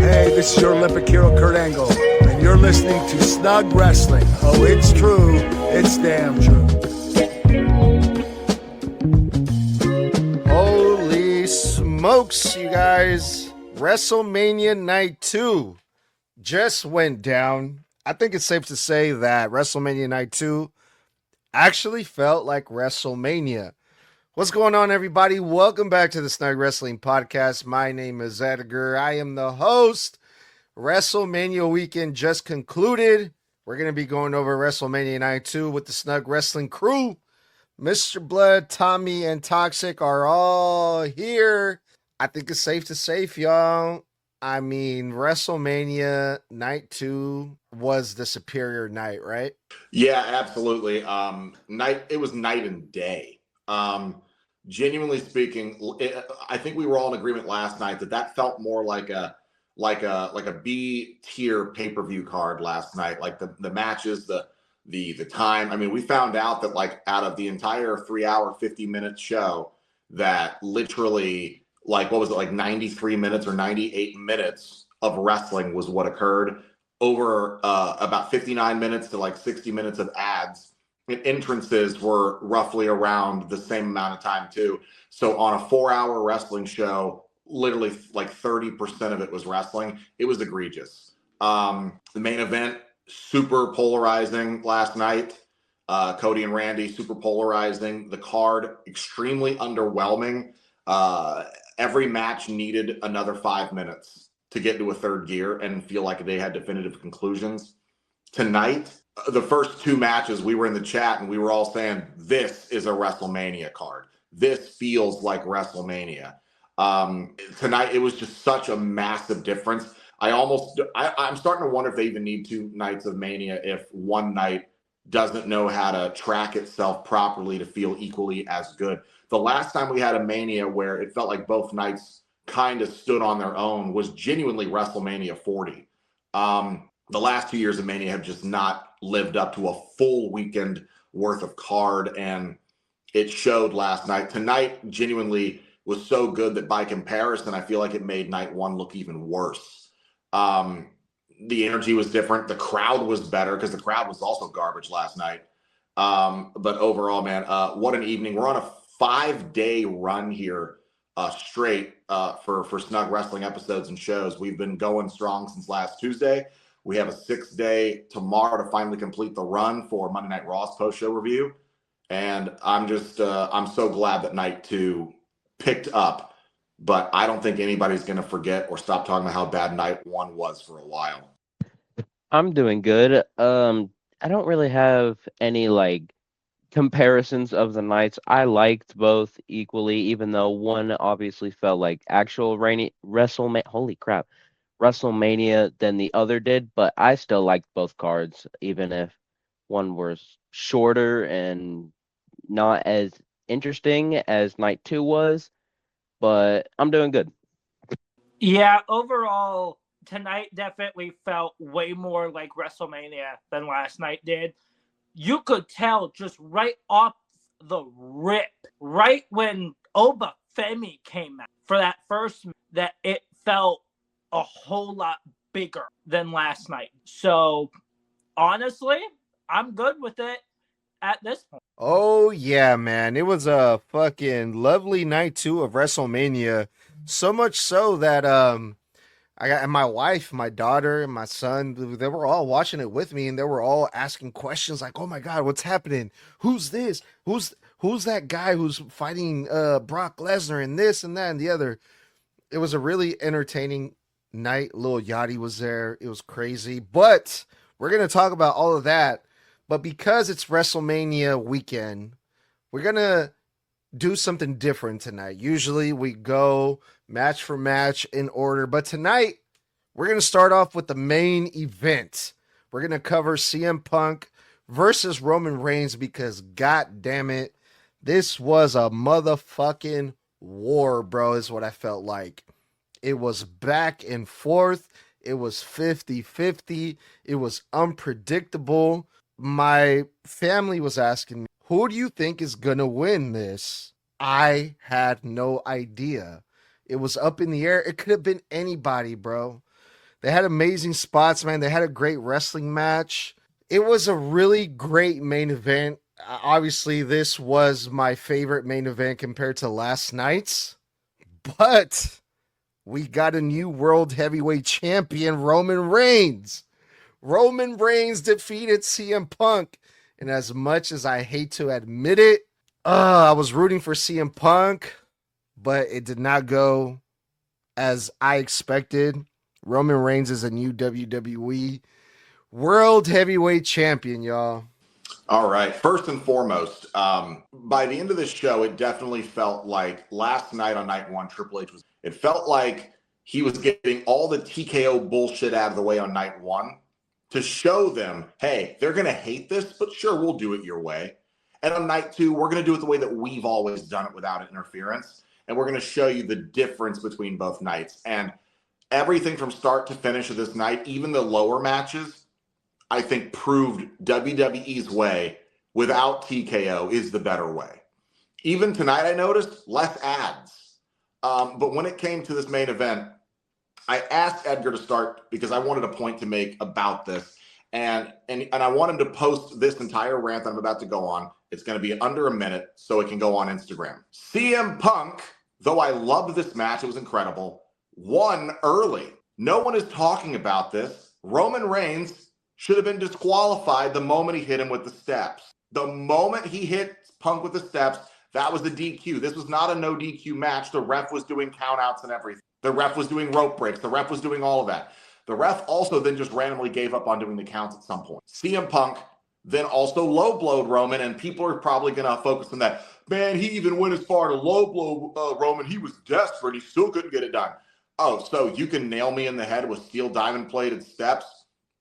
Hey, this is your Olympic hero, Kurt Angle, and you're listening to Snug Wrestling. Oh, it's true. It's damn true. Holy smokes, you guys. WrestleMania Night 2 just went down. I think it's safe to say that WrestleMania Night 2 actually felt like WrestleMania. What's going on, everybody? Welcome back to the Snug Wrestling Podcast. My name is Edgar. I am the host. WrestleMania weekend just concluded. We're going to be going over WrestleMania Night 2 with the Snug Wrestling crew. Mr. Blood, Tommy, and Toxic are all here. I think it's safe to say, y'all. I mean, WrestleMania Night 2 was the superior night, right? Yeah, absolutely. It was night and day. Genuinely speaking, I think we were all in agreement last night that felt more like a B tier pay-per-view card last night. Like the matches, the time. I mean, we found out that like out of the entire 3-hour, 50-minute show, that literally like what was it, like 93 minutes or 98 minutes of wrestling was what occurred over about 59 minutes to like 60 minutes of ads. And entrances were roughly around the same amount of time too. So on a 4-hour wrestling show, literally like 30% of it was wrestling. It was egregious. The main event, super polarizing last night. Cody and Randy, super polarizing. The card, extremely underwhelming. Every match needed another 5 minutes to get to a third gear and feel like they had definitive conclusions. Tonight, the first two matches, we were in the chat and we were all saying, this is a WrestleMania card. This feels like WrestleMania. Tonight, it was just such a massive difference. I'm starting to wonder if they even need 2 nights of Mania if one night doesn't know how to track itself properly to feel equally as good. The last time we had a Mania where it felt like both nights kind of stood on their own was genuinely WrestleMania 40. The last 2 years of Mania have just not lived up to a full weekend worth of card, and it showed last night. Tonight genuinely was so good that by comparison, I feel like it made night one look even worse. The energy was different. The crowd was better because the crowd was also garbage last night. But overall, man, what an evening. We're on a 5-day run here straight for Snug Wrestling episodes and shows. We've been going strong since last Tuesday. We have a 6th day tomorrow to finally complete the run for Monday Night Raw's post-show review. And I'm so glad that night 2 picked up. But I don't think anybody's going to forget or stop talking about how bad night 1 was for a while. I'm doing good. I don't really have any like comparisons of the nights. I liked both equally, even though one obviously felt like actual WrestleMania than the other did, but I still liked both cards, even if one was shorter and not as interesting as night 2 was. But I'm doing good. Yeah, overall, tonight definitely felt way more like WrestleMania than last night did. You could tell just right off the rip, right when Oba Femi came out for that first, that it felt a whole lot bigger than last night. So, honestly, I'm good with it at this point. Oh, yeah, man. It was a fucking lovely night 2 of WrestleMania. So much so that I got my wife, my daughter, and my son, they were all watching it with me, and they were all asking questions like, oh my God, what's happening? Who's this? Who's that guy who's fighting Brock Lesnar and this and that and the other? It was a really entertaining night. Lil Yachty was there. It was crazy. But we're going to talk about all of that. But because it's WrestleMania weekend, we're going to do something different tonight. Usually we go match for match in order, but tonight we're going to start off with the main event. We're going to cover CM Punk versus Roman Reigns because god damn it, this was a motherfucking war, bro, is what I felt like. It was back and forth. It was 50-50. It was unpredictable. My family was asking me, who do you think is going to win this? I had no idea. It was up in the air. It could have been anybody, bro. They had amazing spots, man. They had a great wrestling match. It was a really great main event. Obviously, this was my favorite main event compared to last night's, but we got a new world heavyweight champion, Roman Reigns. Roman Reigns defeated CM Punk. And as much as I hate to admit it, I was rooting for CM Punk, but it did not go as I expected. Roman Reigns is a new WWE World Heavyweight Champion, y'all. All right. First and foremost, by the end of this show, it definitely felt like last night on night one, Triple H it felt like he was getting all the TKO bullshit out of the way on night one to show them, hey, they're going to hate this, but sure, we'll do it your way. And on night two, we're going to do it the way that we've always done it without interference. And we're going to show you the difference between both nights. And everything from start to finish of this night, even the lower matches, I think proved WWE's way without TKO is the better way. Even tonight, I noticed less ads. But when it came to this main event, I asked Edgar to start because I wanted a point to make about this. And I want him to post this entire rant that I'm about to go on. It's going to be under a minute, so it can go on Instagram. CM Punk, though I loved this match, it was incredible, won early. No one is talking about this. Roman Reigns should have been disqualified the moment he hit him with the steps. The moment he hit Punk with the steps, that was the DQ. This was not a no DQ match. The ref was doing countouts and everything. The ref was doing rope breaks. The ref was doing all of that. The ref also then just randomly gave up on doing the counts at some point. CM Punk then also low blowed Roman, and people are probably going to focus on that. Man, he even went as far to low blow Roman. He was desperate. He still couldn't get it done. Oh, so you can nail me in the head with steel diamond plated steps,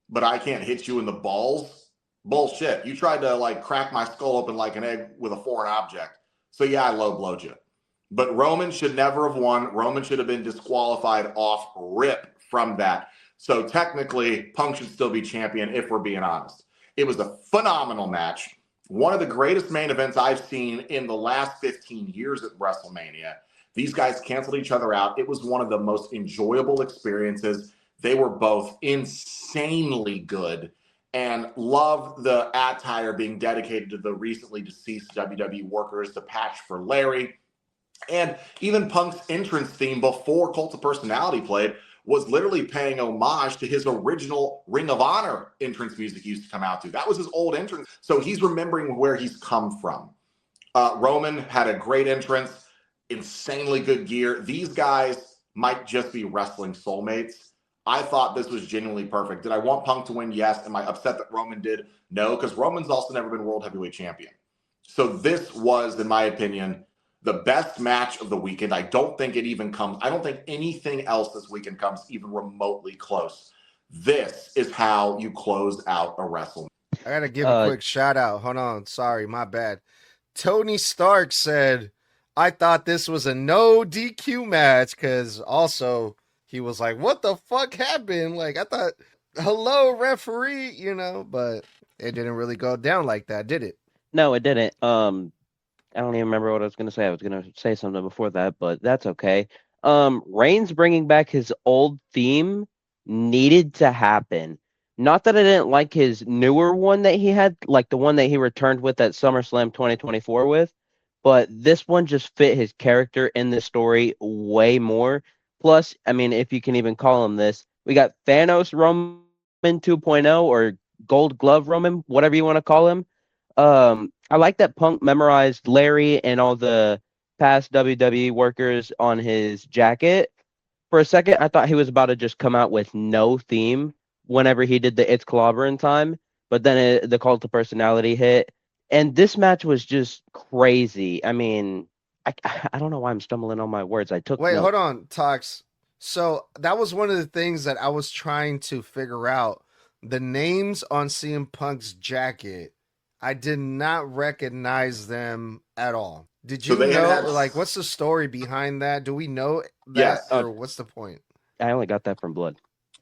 but I can't hit you in the balls? Bullshit. You tried to like crack my skull open like an egg with a foreign object. So yeah, I low blowed you. But Roman should never have won. Roman should have been disqualified off rip from that. So technically, Punk should still be champion if we're being honest. It was a phenomenal match. One of the greatest main events I've seen in the last 15 years at WrestleMania. These guys canceled each other out. It was one of the most enjoyable experiences. They were both insanely good, and love the attire being dedicated to the recently deceased WWE workers, the patch for Larry. And even Punk's entrance theme before Cult of Personality played was literally paying homage to his original Ring of Honor entrance music he used to come out to. That was his old entrance. So he's remembering where he's come from. Roman had a great entrance, insanely good gear. These guys might just be wrestling soulmates. I thought this was genuinely perfect. Did I want Punk to win? Yes. Am I upset that Roman did? No, because Roman's also never been World Heavyweight Champion. So this was, in my opinion, the best match of the weekend. I don't think anything else this weekend comes even remotely close. This is how you close out a WrestleMania. I got to give a quick shout out. Hold on. Sorry, my bad. Tony Stark said, I thought this was a no DQ match, because also he was like, what the fuck happened? Like, I thought, hello, referee, but it didn't really go down like that, did it? No, it didn't. I don't even remember what I was going to say. I was going to say something before that, but that's okay. Reigns bringing back his old theme needed to happen. Not that I didn't like his newer one that he had, like the one that he returned with at SummerSlam 2024 with, but this one just fit his character in the story way more. Plus, I mean, if you can even call him this, we got Thanos Roman 2.0 or Gold Glove Roman, whatever you want to call him. I like that Punk memorized Larry and all the past WWE workers on his jacket. For a second, I thought he was about to just come out with no theme whenever he did the It's Clobbering Time, but then the Cult of Personality hit. And this match was just crazy. I mean, I don't know why I'm stumbling on my words. Wait, hold on, Tox. So that was one of the things that I was trying to figure out. The names on CM Punk's jacket, I did not recognize them at all. Did you know, like, what's the story behind that? Do we know that, yes, or what's the point? I only got that from Blood.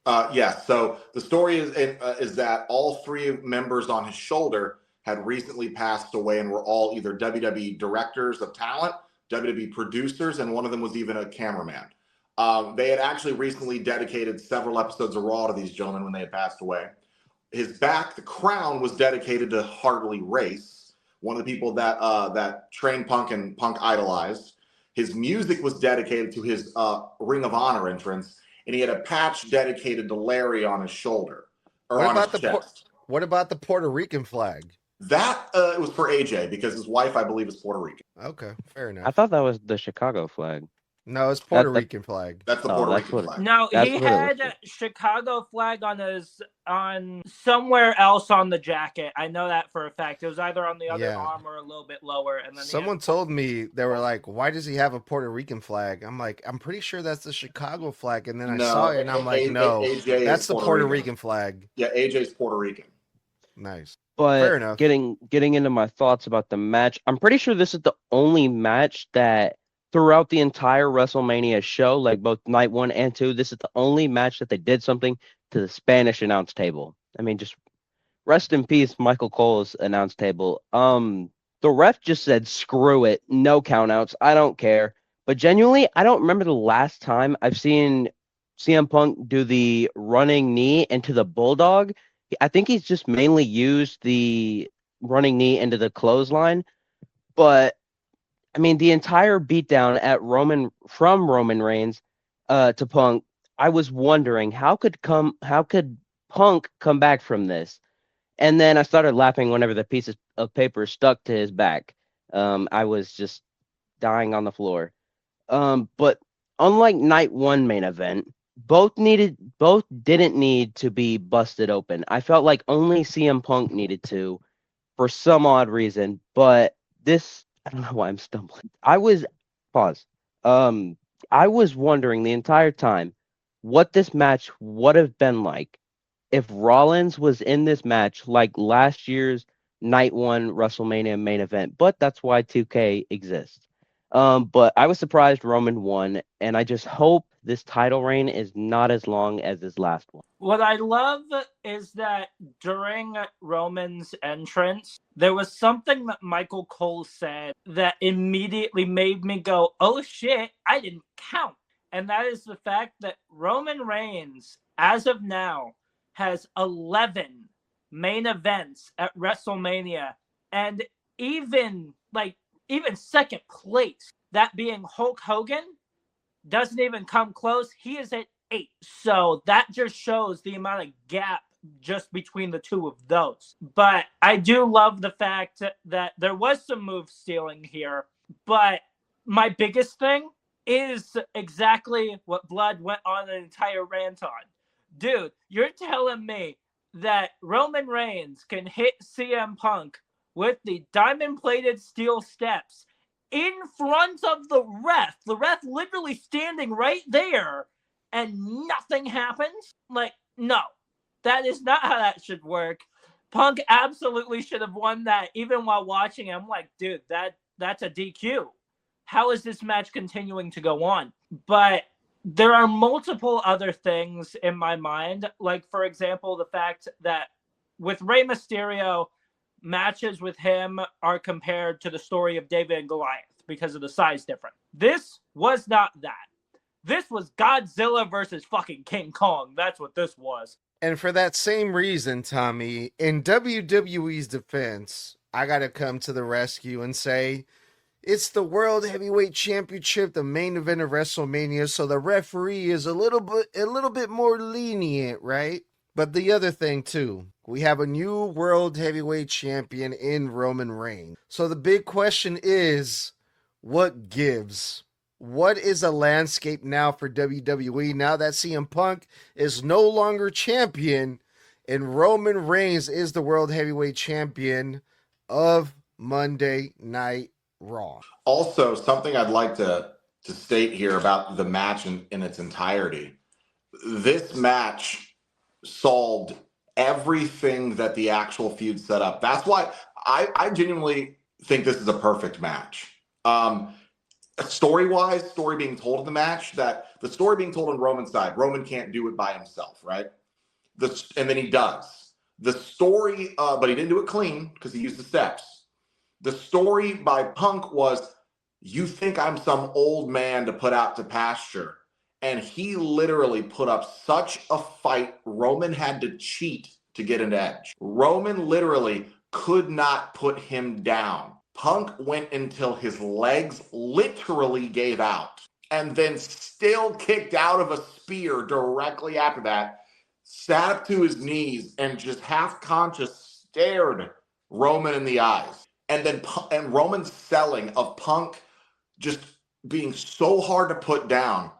Yes. So the story is that all three members on his shoulder had recently passed away and were all either WWE directors of talent, WWE producers, and one of them was even a cameraman. They had actually recently dedicated several episodes of Raw to these gentlemen when they had passed away. His back, the crown, was dedicated to Harley Race, one of the people that that trained Punk and Punk idolized. His music was dedicated to his Ring of Honor entrance, and he had a patch dedicated to Larry on his shoulder or What on about his the chest. what about the Puerto Rican flag? That it was for AJ because his wife, I believe, is Puerto Rican. Okay, fair I enough. thought that was the Chicago flag. No, it's Puerto That Rican flag. That's the Oh, Puerto that's Rican what it- flag. No, That's he what it was had for. a Chicago flag on somewhere else on the jacket. I know that for a fact. It was either on the other Yeah. arm or a little bit lower. And then Someone told me, they were like, "Why does he have a Puerto Rican flag?" I'm like, "I'm pretty sure that's the Chicago flag." And then I saw it, and I'm like, "No, AJ is that's the Puerto Rican flag." Yeah, AJ's Puerto Rican. Nice. But Fair enough. getting into my thoughts about the match, I'm pretty sure this is the only match that throughout the entire WrestleMania show, like both night 1 and 2, this is the only match that they did something to the Spanish announce table. I mean, just rest in peace, Michael Cole's announce table. The ref just said, "Screw it, no countouts, I don't care." But genuinely, I don't remember the last time I've seen CM Punk do the running knee into the Bulldog. I think he's just mainly used the running knee into the clothesline. But I mean, the entire beatdown at from Roman Reigns to Punk, I was wondering how could Punk come back from this? And then I started laughing whenever the piece of paper stuck to his back. I was just dying on the floor. But unlike night 1 main event, both didn't need to be busted open. I felt like only CM Punk needed to for some odd reason, but this, I don't know why I'm stumbling. Pause. I was wondering the entire time what this match would have been like if Rollins was in this match like last year's night 1 WrestleMania main event, but that's why 2K exists. But I was surprised Roman won, and I just hope this title reign is not as long as his last one. What I love is that during Roman's entrance, there was something that Michael Cole said that immediately made me go, "Oh shit, I didn't count." And that is the fact that Roman Reigns, as of now, has 11 main events at WrestleMania. And even second place, that being Hulk Hogan, doesn't even come close. He is at 8. So that just shows the amount of gap just between the two of those. But I do love the fact that there was some move stealing here. But my biggest thing is exactly what Blood went on an entire rant on. Dude, you're telling me that Roman Reigns can hit CM Punk with the diamond-plated steel steps in front of the ref literally standing right there, and nothing happens? Like, no, that is not how that should work. Punk absolutely should have won that. Even while watching it, I'm like, dude, that's a DQ. How is this match continuing to go on? But there are multiple other things in my mind, like, for example, the fact that with Rey Mysterio, matches with him are compared to the story of David and Goliath because of the size difference. This was not that. This was Godzilla versus fucking King Kong. That's what this was. And for that same reason, Tommy, in WWE's defense, I got to come to the rescue and say it's the World Heavyweight Championship, the main event of WrestleMania, so the referee is a little bit more lenient, right? But the other thing too, we have a new World Heavyweight Champion in Roman Reigns. So the big question is, what gives? What is the landscape now for WWE now that CM Punk is no longer champion and Roman Reigns is the World Heavyweight Champion of Monday Night Raw? Also, something I'd like to state here about the match in its entirety. This match solved everything that the actual feud set up. That's why I genuinely think this is a perfect match. Story-wise, story being told in the match, that the story being told on Roman's side, Roman can't do it by himself, right? And then he does. The story, but he didn't do it clean because he used the steps. The story by Punk was, you think I'm some old man to put out to pasture, and he literally put up such a fight. Roman had to cheat to get into Edge. Roman literally could not put him down. Punk went until his legs literally gave out, and then still kicked out of a spear directly after that, sat up to his knees, and just half-conscious stared Roman in the eyes. And then Roman's selling of Punk just being so hard to put down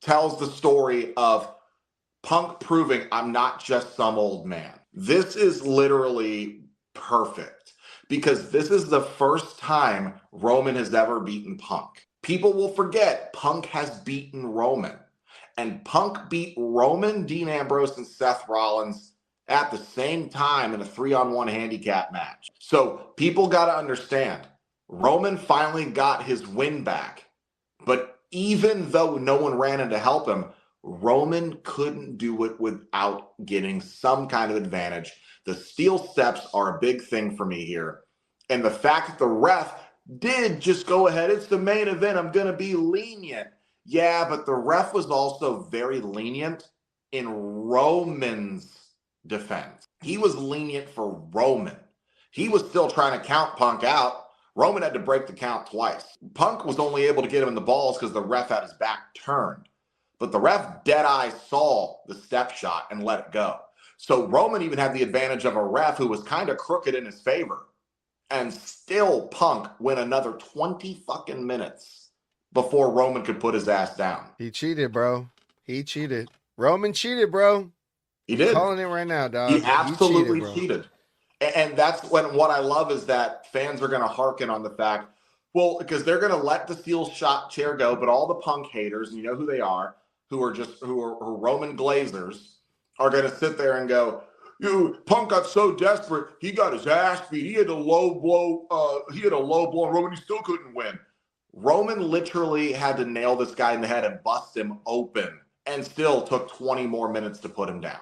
tells the story of Punk proving I'm not just some old man. This is literally perfect because this is the first time Roman has ever beaten Punk. People will forget Punk has beaten Roman, and Punk beat Roman, Dean Ambrose, and Seth Rollins at the same time in a 3-on-1 handicap match. So people got to understand, Roman finally got his win back, but even though no one ran in to help him, Roman couldn't do it without getting some kind of advantage. The steel steps are a big thing for me here. And the fact that the ref did just go ahead, it's the main event, I'm going to be lenient. Yeah, but the ref was also very lenient in Roman's defense. He was lenient for Roman. He was still trying to count Punk out. Roman had to break the count twice. Punk was only able to get him in the balls because the ref had his back turned. But the ref dead-eye saw the step shot and let it go. So Roman even had the advantage of a ref who was kind of crooked in his favor. And still Punk went another 20 fucking minutes before Roman could put his ass down. He cheated, bro. He cheated. Roman cheated, bro. He did. I'm calling it right now, dog. He absolutely cheated. And that's when what I love is that fans are going to hearken on the fact, well, because they're going to let the steel shot chair go, but all the Punk haters, and you know who they are, who are Roman Glazers, are going to sit there and go, Punk got so desperate, he got his ass beat. He had a low blow. And Roman, he still couldn't win. Roman literally had to nail this guy in the head and bust him open, and still took 20 more minutes to put him down.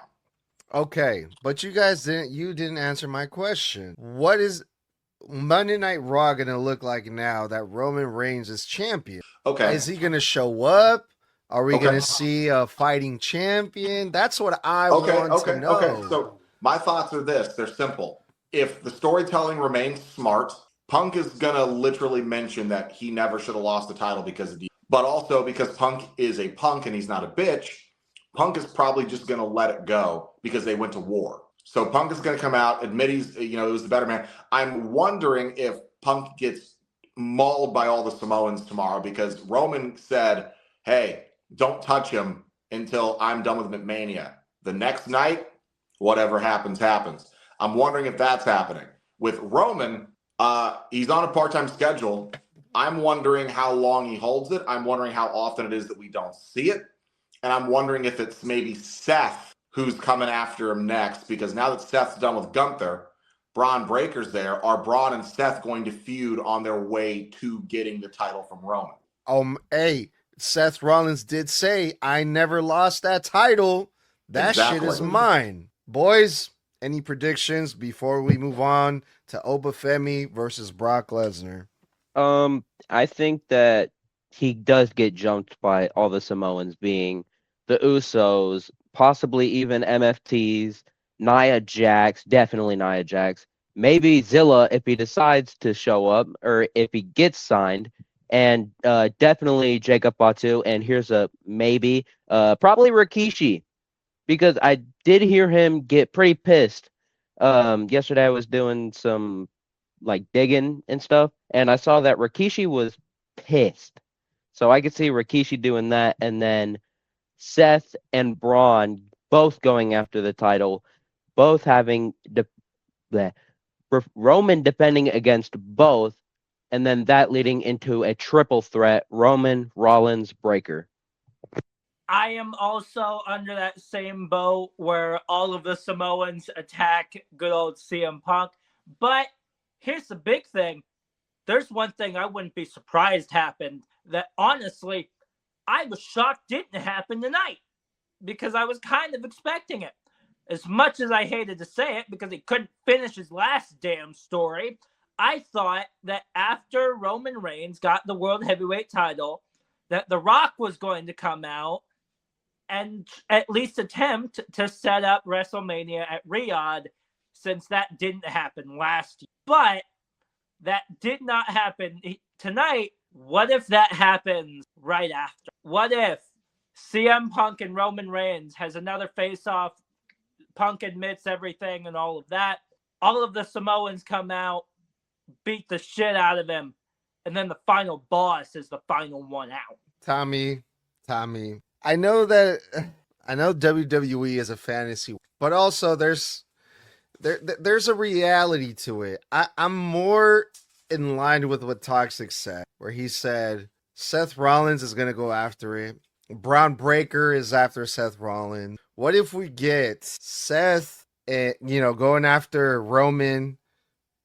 Okay, but you didn't answer my question. What is Monday Night Raw going to look like now that Roman Reigns is champion? Okay. Is he going to show up? Are we going to see a fighting champion? That's what I want to know. Okay, so my thoughts are this. They're simple. If the storytelling remains smart, Punk is going to literally mention that he never should have lost the title because of but also because Punk is a punk and he's not a bitch, Punk is probably just going to let it go because they went to war. So Punk is going to come out, admit he was the better man. I'm wondering if Punk gets mauled by all the Samoans tomorrow because Roman said, hey, don't touch him until I'm done with McMania. The next night, whatever happens, happens. I'm wondering if that's happening. With Roman, he's on a part-time schedule. I'm wondering how long he holds it. I'm wondering how often it is that we don't see it. And I'm wondering if it's maybe Seth who's coming after him next, because now that Seth's done with Gunther, Braun Breaker's there. Are Braun and Seth going to feud on their way to getting the title from Roman? Hey, Seth Rollins did say, I never lost that title. That shit is mine. Boys, any predictions before we move on to Oba Femi versus Brock Lesnar? I think that he does get jumped by all the Samoans, being the Usos, possibly even MFTs, Nia Jax, definitely Nia Jax, maybe Zilla if he decides to show up or if he gets signed, and definitely Jacob Batu, and here's a maybe, probably Rikishi, because I did hear him get pretty pissed. Yesterday I was doing some digging and stuff, and I saw that Rikishi was pissed. So I could see Rikishi doing that, and then Seth and Braun both going after the title, both having Roman defending against both, and then that leading into a triple threat, Roman, Rollins, Breaker. I am also under that same boat where all of the Samoans attack good old CM Punk. But here's the big thing. There's one thing I wouldn't be surprised happened that honestly, I was shocked didn't happen tonight because I was kind of expecting it. As much as I hated to say it because he couldn't finish his last damn story, I thought that after Roman Reigns got the World Heavyweight title, that The Rock was going to come out and at least attempt to set up WrestleMania at Riyadh, since that didn't happen last year. But that did not happen tonight. What if that happens right after? What if CM Punk and Roman Reigns has another face-off? Punk admits everything and all of that. All of the Samoans come out, beat the shit out of him, and then the final boss is the final one out. Tommy, I know WWE is a fantasy, but also there's a reality to it. I'm more in line with what Toxic said, where he said Seth Rollins is gonna go after it. Braun Breaker is after Seth Rollins. What if we get Seth, going after Roman,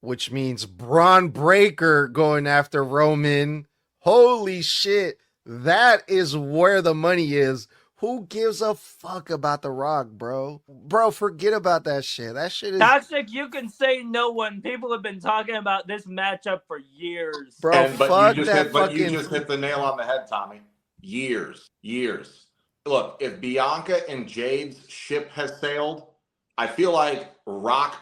which means Braun Breaker going after Roman? Holy shit, that is where the money is. Who gives a fuck about The Rock, bro? Bro, forget about that shit. That shit is... Toxic, you can say no one. People have been talking about this matchup for years. Bro, But you just hit the nail on the head, Tommy. Years. Look, if Bianca and Jade's ship has sailed, I feel like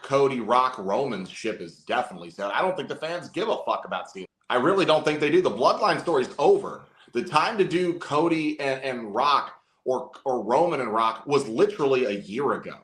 Cody, Roman's ship is definitely sailed. I don't think the fans give a fuck about Cena. I really don't think they do. The Bloodline story's over. The time to do Cody and Rock or Roman and Rock was literally a year ago.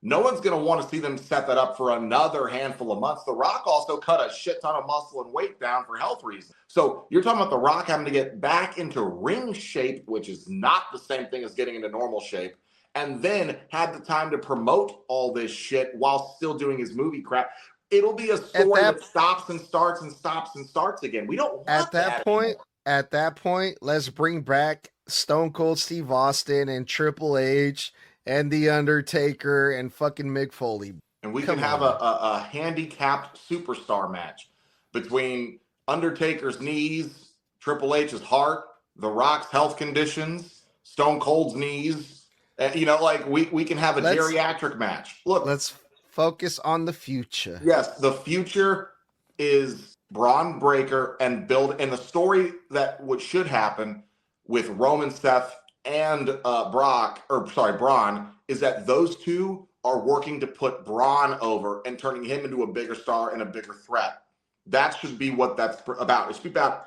No one's going to want to see them set that up for another handful of months. The Rock also cut a shit ton of muscle and weight down for health reasons. So you're talking about The Rock having to get back into ring shape, which is not the same thing as getting into normal shape, and then had the time to promote all this shit while still doing his movie crap. It'll be a story that stops and starts and stops and starts again. We don't want at that point anymore. At that point, let's bring back Stone Cold Steve Austin and Triple H and The Undertaker and fucking Mick Foley. And we can have a handicapped superstar match between Undertaker's knees, Triple H's heart, The Rock's health conditions, Stone Cold's knees. We can have a geriatric match. Look, let's focus on the future. Yes, the future is Braun Breaker and the story that should happen with Roman, Seth, and Braun, is that those two are working to put Braun over and turning him into a bigger star and a bigger threat. That should be what that's about. It should be about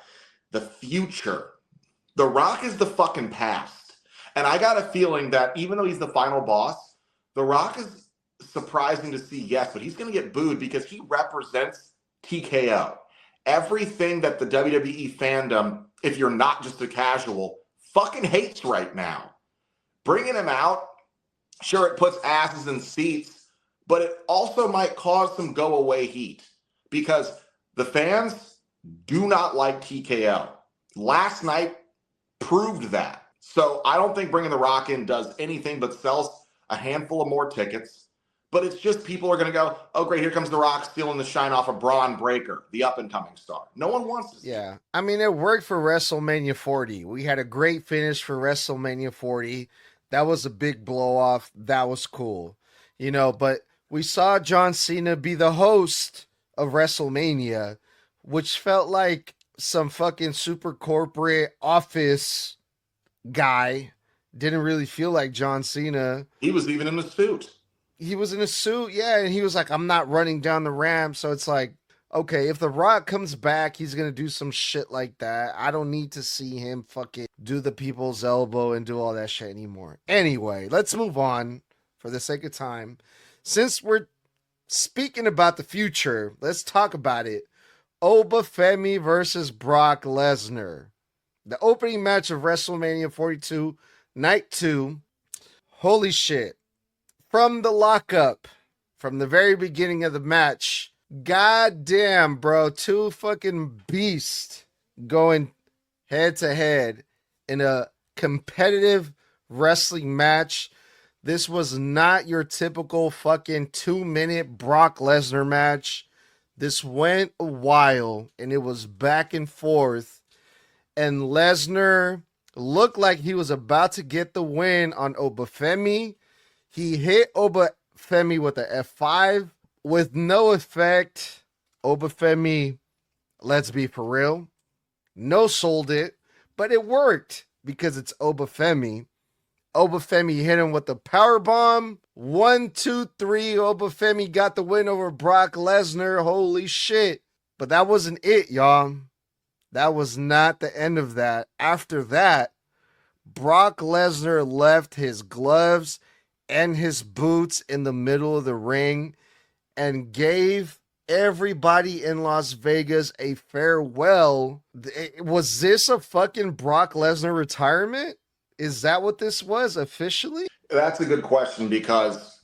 the future. The Rock is the fucking past. And I got a feeling that even though he's the final boss, The Rock is surprising to see, yes, but he's going to get booed because he represents TKO. Everything that the WWE fandom, if you're not just a casual, fucking hates right now. Bringing him out, sure, it puts asses in seats, but it also might cause some go-away heat because the fans do not like TKO. Last night proved that. So I don't think bringing The Rock in does anything but sells a handful of more tickets. But it's just people are going to go, oh, great, here comes The Rock stealing the shine off of Braun Breaker, the up-and-coming star. No one wants to see Yeah. I mean, it worked for WrestleMania 40. We had a great finish for WrestleMania 40. That was a big blow-off. That was cool. But we saw John Cena be the host of WrestleMania, which felt like some fucking super corporate office guy. Didn't really feel like John Cena. He was even in a suit. He was in a suit, yeah, and he was like, I'm not running down the ramp. So it's like, okay, if The Rock comes back, he's going to do some shit like that. I don't need to see him fucking do the people's elbow and do all that shit anymore. Anyway, let's move on for the sake of time. Since we're speaking about the future, let's talk about it. Oba Femi versus Brock Lesnar. The opening match of WrestleMania 42, Night 2. Holy shit. From the lockup, from the very beginning of the match, goddamn, bro, two fucking beasts going head to head in a competitive wrestling match. This was not your typical fucking 2-minute Brock Lesnar match. This went a while, and it was back and forth, and Lesnar looked like he was about to get the win on Oba Femi. He hit Oba Femi with a F5 with no effect. Oba Femi, let's be for real, no sold it, but it worked because it's Oba Femi. Oba Femi hit him with the power bomb. 1, 2, 3. Oba Femi got the win over Brock Lesnar. Holy shit. But that wasn't it, y'all. That was not the end of that. After that, Brock Lesnar left his gloves and his boots in the middle of the ring and gave everybody in Las Vegas a farewell. Was this a fucking Brock Lesnar retirement? Is that what this was officially? That's a good question because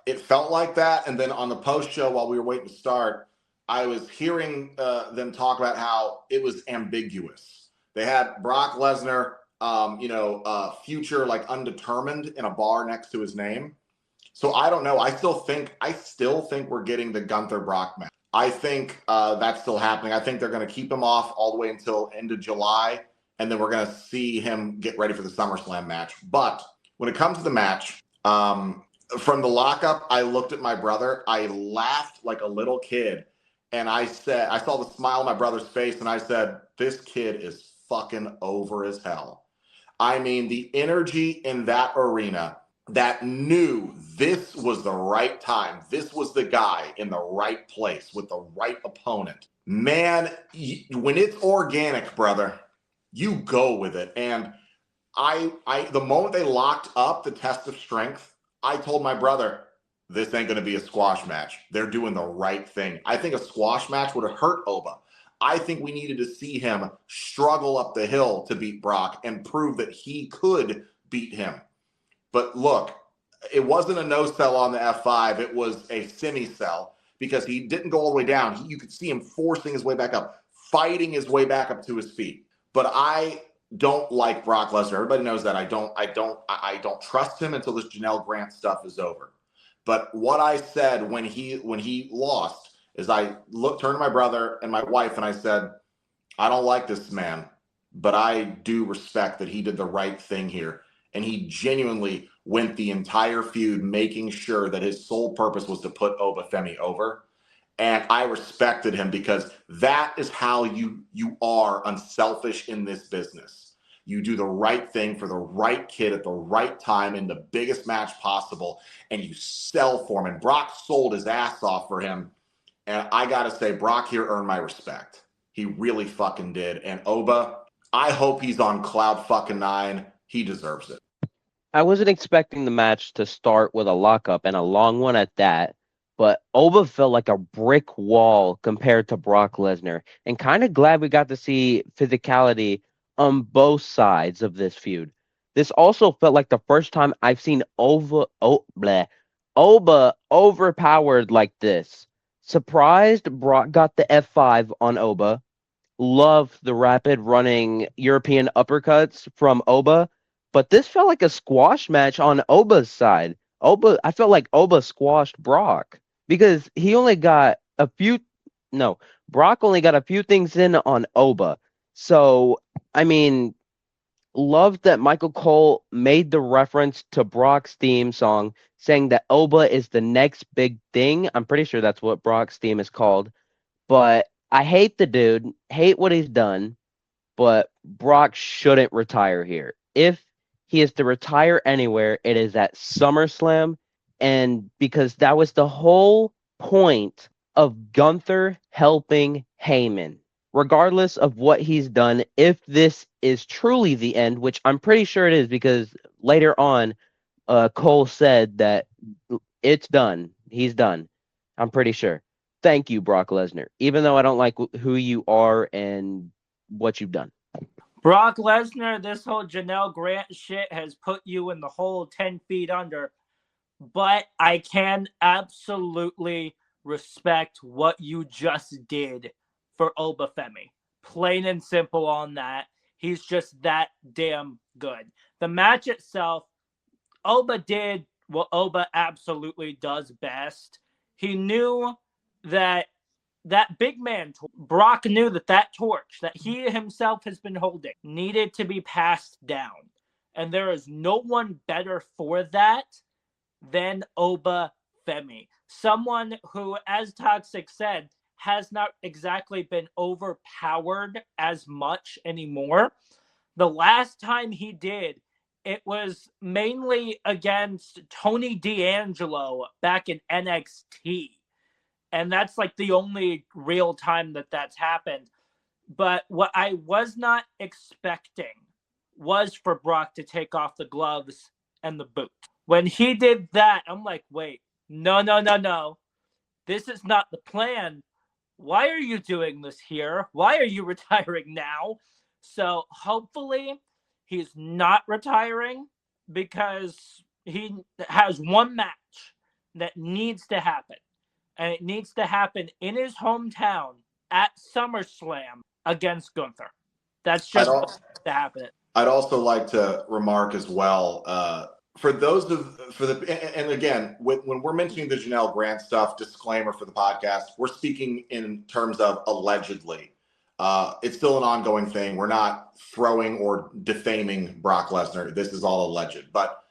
it felt like that. And then on the post show, while we were waiting to start, I was hearing them talk about how it was ambiguous. They had Brock Lesnar, future like undetermined in a bar next to his name. So I don't know. I still think we're getting the Gunther Brock match. I think that's still happening. I think they're going to keep him off all the way until end of July, and then we're going to see him get ready for the SummerSlam match. But when it comes to the match, from the lockup, I looked at my brother. I laughed like a little kid, and I saw the smile on my brother's face, and I said, "This kid is fucking over as hell." I mean, the energy in that arena that knew this was the right time. This was the guy in the right place with the right opponent. Man, when it's organic, brother, you go with it. And the moment they locked up the test of strength, I told my brother, this ain't going to be a squash match. They're doing the right thing. I think a squash match would have hurt Oba. I think we needed to see him struggle up the hill to beat Brock and prove that he could beat him. But look, it wasn't a no-sell on the F5. It was a semi-sell because he didn't go all the way down. You could see him forcing his way back up, fighting his way back up to his feet. But I don't like Brock Lesnar. Everybody knows that. I don't trust him until this Janelle Grant stuff is over. But what I said when he lost is I turned to my brother and my wife and I said, I don't like this man, but I do respect that he did the right thing here. And he genuinely went the entire feud making sure that his sole purpose was to put Oba Femi over. And I respected him because that is how you are unselfish in this business. You do the right thing for the right kid at the right time in the biggest match possible, and you sell for him. And Brock sold his ass off for him. And I got to say, Brock here earned my respect. He really fucking did. And Oba, I hope he's on cloud fucking 9. He deserves it. I wasn't expecting the match to start with a lockup and a long one at that, but Oba felt like a brick wall compared to Brock Lesnar, and kind of glad we got to see physicality on both sides of this feud. This also felt like the first time I've seen Oba overpowered like this. Surprised Brock got the F5 on Oba. Loved the rapid running European uppercuts from Oba. But this felt like a squash match on Oba's side. I felt like Oba squashed Brock because he only got Brock only got a few things in on Oba. So, I mean, loved that Michael Cole made the reference to Brock's theme song, saying that Oba is the next big thing. I'm pretty sure that's what Brock's theme is called. But I hate the dude, hate what he's done, but Brock shouldn't retire here. If he is to retire anywhere, it is at SummerSlam, and because that was the whole point of Gunther helping Heyman. Regardless of what he's done, if this is truly the end, which I'm pretty sure it is because later on, Cole said that it's done. He's done. I'm pretty sure. Thank you, Brock Lesnar, even though I don't like who you are and what you've done. Brock Lesnar, this whole Janelle Grant shit has put you in the hole 10 feet under. But I can absolutely respect what you just did for Oba Femi. Plain and simple on that. He's just that damn good. The match itself, Oba did what Oba absolutely does best. He knew that big man, Brock knew that torch that he himself has been holding needed to be passed down. And there is no one better for that than Oba Femi. Someone who, as Toxic said, has not exactly been overpowered as much anymore. The last time he did, it was mainly against Tony D'Angelo back in NXT. And that's like the only real time that that's happened. But what I was not expecting was for Brock to take off the gloves and the boot. When he did that, I'm like, wait, no. This is not the plan. Why are you doing this here? Why are you retiring now? So hopefully he's not retiring, because he has one match that needs to happen. And it needs to happen in his hometown at SummerSlam against Gunther. That's just what needs to happen. I'd also like to remark as well, and again, when we're mentioning the Janelle Grant stuff, disclaimer for the podcast, we're speaking in terms of allegedly. It's still an ongoing thing. We're not throwing or defaming Brock Lesnar. This is all alleged, but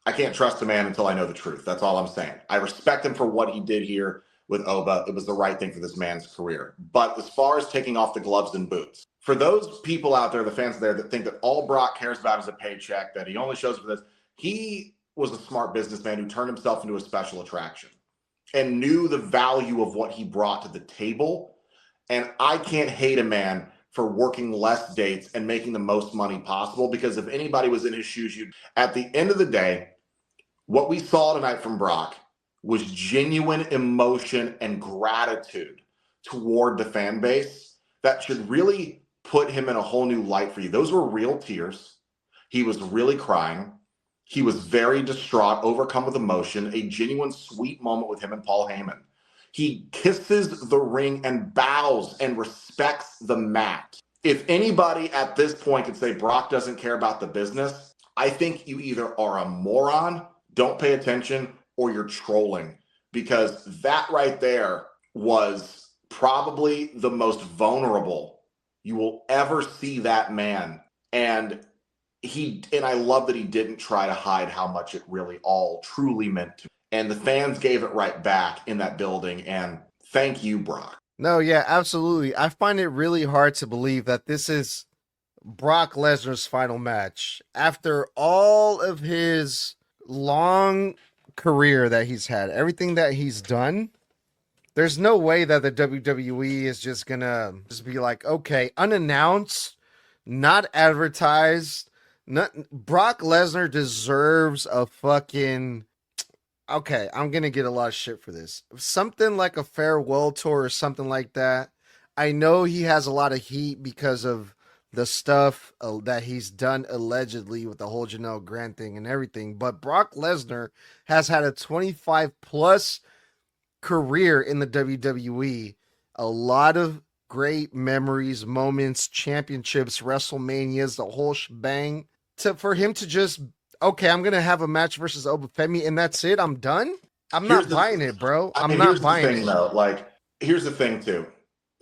I can't trust a man until I know the truth. That's all I'm saying. I respect him for what he did here with Oba. It was the right thing for this man's career. But as far as taking off the gloves and boots, for those people out there, the fans there that think that all Brock cares about is a paycheck, that he only shows for this, he was a smart businessman who turned himself into a special attraction and knew the value of what he brought to the table. And I can't hate a man for working less dates and making the most money possible, because if anybody was in his shoes, at the end of the day, what we saw tonight from Brock was genuine emotion and gratitude toward the fan base that should really put him in a whole new light for you. Those were real tears. He was really crying. He was very distraught, overcome with emotion, a genuine sweet moment with him and Paul Heyman. He kisses the ring and bows and respects the mat. If anybody at this point could say Brock doesn't care about the business, I think you either are a moron, don't pay attention, or you're trolling, because that right there was probably the most vulnerable you will ever see that man. And I love that he didn't try to hide how much it really all truly meant to him. And the fans gave it right back in that building. And thank you, Brock. No, yeah, absolutely. I find it really hard to believe that this is Brock Lesnar's final match after all of his long career that he's had, everything that he's done. There's no way that the WWE is just gonna just be like, okay, unannounced, not advertised. Brock Lesnar deserves a fucking, okay, I'm gonna get a lot of shit for this. Something like a farewell tour or something like that. I know he has a lot of heat because of the stuff that he's done allegedly with the whole Janelle Grant thing and everything, but Brock Lesnar has had a 25 plus career in the WWE. A lot of great memories, moments, championships, WrestleManias, the whole shebang. For him to just, okay, I'm gonna have a match versus Oba Femi and that's it, I'm done. I'm not buying it, bro. I'm not buying it. Though, like, here's the thing too.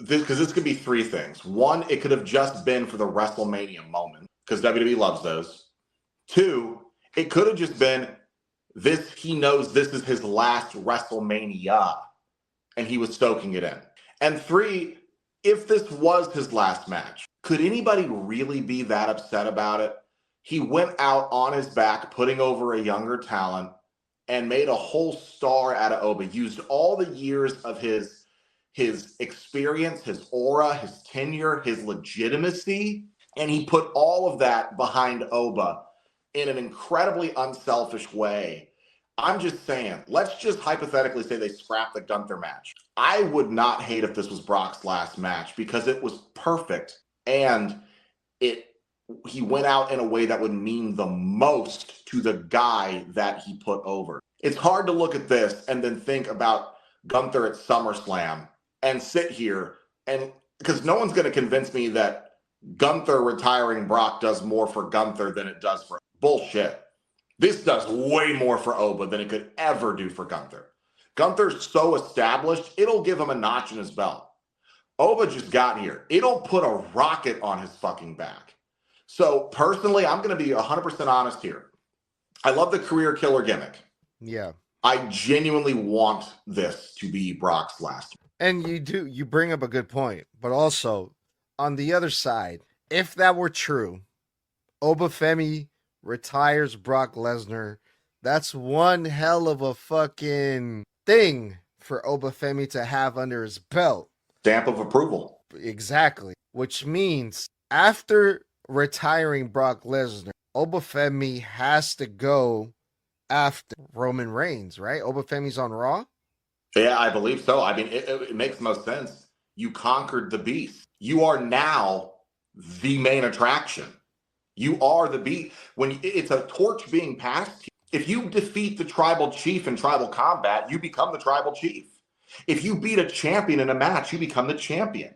Because this could be three things. One, it could have just been for the WrestleMania moment, because WWE loves those. Two, it could have just been this. He knows this is his last WrestleMania, and he was soaking it in. And three, if this was his last match, could anybody really be that upset about it? He went out on his back, putting over a younger talent, and made a whole star out of Oba. Used all the years of his experience, his aura, his tenure, his legitimacy, and he put all of that behind Oba in an incredibly unselfish way. I'm just saying, let's just hypothetically say they scrapped the Gunther match. I would not hate if this was Brock's last match, because it was perfect, and he went out in a way that would mean the most to the guy that he put over. It's hard to look at this and then think about Gunther at SummerSlam and sit here, and because no one's going to convince me that Gunther retiring Brock does more for Gunther than it does for bullshit. This does way more for Oba than it could ever do for Gunther. Gunther's so established, it'll give him a notch in his belt. Oba just got here. It'll put a rocket on his fucking back. So personally, I'm going to be 100% honest here. I love the career killer gimmick. Yeah. I genuinely want this to be Brock's last. And you bring up a good point, but also on the other side, if that were true, Oba Femi retires Brock Lesnar. That's one hell of a fucking thing for Oba Femi to have under his belt. Stamp of approval. Exactly. Which means after retiring Brock Lesnar, Oba Femi has to go after Roman Reigns, right? Oba Femi's on Raw? Yeah, I believe so. I mean, it makes most sense. You conquered the beast. You are now the main attraction. You are the beast. When it's a torch being passed, if you defeat the tribal chief in tribal combat, you become the tribal chief. If you beat a champion in a match, you become the champion.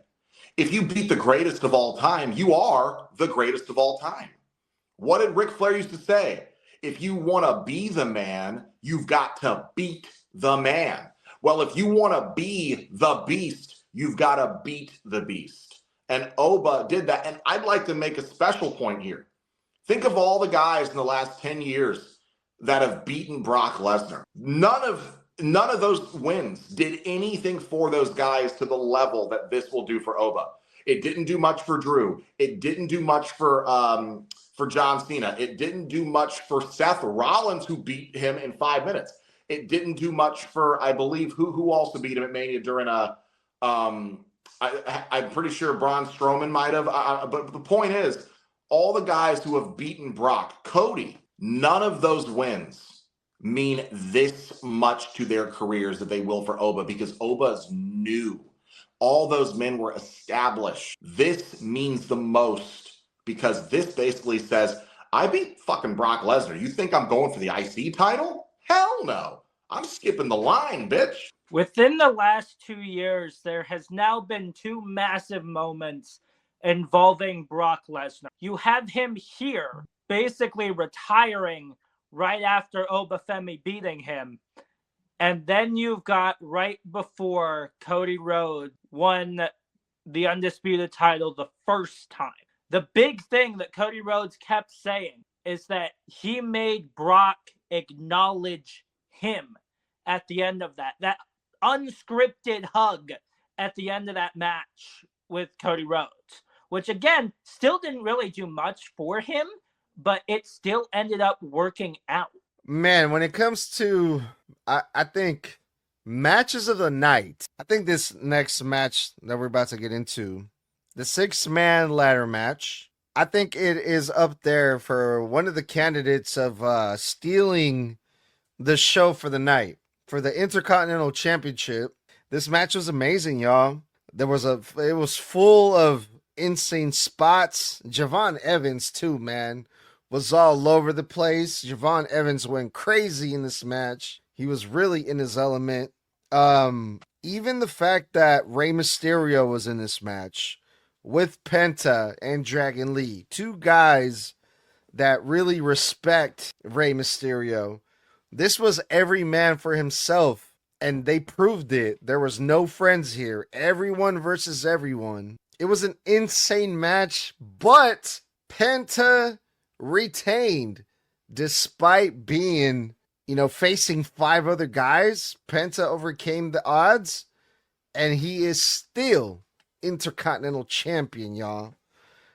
If you beat the greatest of all time, you are the greatest of all time. What did Ric Flair used to say? If you want to be the man, you've got to beat the man. Well, if you want to be the beast, you've got to beat the beast. And Oba did that. And I'd like to make a special point here. Think of all the guys in the last 10 years that have beaten Brock Lesnar. None of those wins did anything for those guys to the level that this will do for Oba. It didn't do much for Drew. It didn't do much for John Cena. It didn't do much for Seth Rollins, who beat him in 5 minutes. It didn't do much for, I believe, who also beat him at Mania during I'm pretty sure Braun Strowman might have. But the point is, all the guys who have beaten Brock, Cody, none of those wins mean this much to their careers that they will for Oba, because Oba's new. All those men were established. This means the most because this basically says, I beat fucking Brock Lesnar. You think I'm going for the IC title? Hell no. I'm skipping the line, bitch. Within the last 2 years, there has now been two massive moments involving Brock Lesnar. You have him here basically retiring right after Oba Femi beating him. And then you've got right before Cody Rhodes won the Undisputed title the first time. The big thing that Cody Rhodes kept saying is that he made Brock acknowledge him at the end of that unscripted hug at the end of that match with Cody Rhodes, which again, still didn't really do much for him, but it still ended up working out. Man, when it comes to, I think, matches of the night, I think this next match that we're about to get into, the 6-man ladder match, I think it is up there for one of the candidates of stealing the show for the night. For the Intercontinental Championship, this match was amazing, y'all. It was full of insane spots. Javon Evans, too, man, was all over the place. Javon Evans went crazy in this match. He was really in his element. Even the fact that Rey Mysterio was in this match with Penta and Dragon Lee, two guys that really respect Rey Mysterio. This was every man for himself, and they proved it. There was no friends here. Everyone versus everyone. It was an insane match, but Penta retained despite being, facing 5 other guys. Penta overcame the odds, and he is still Intercontinental Champion, y'all.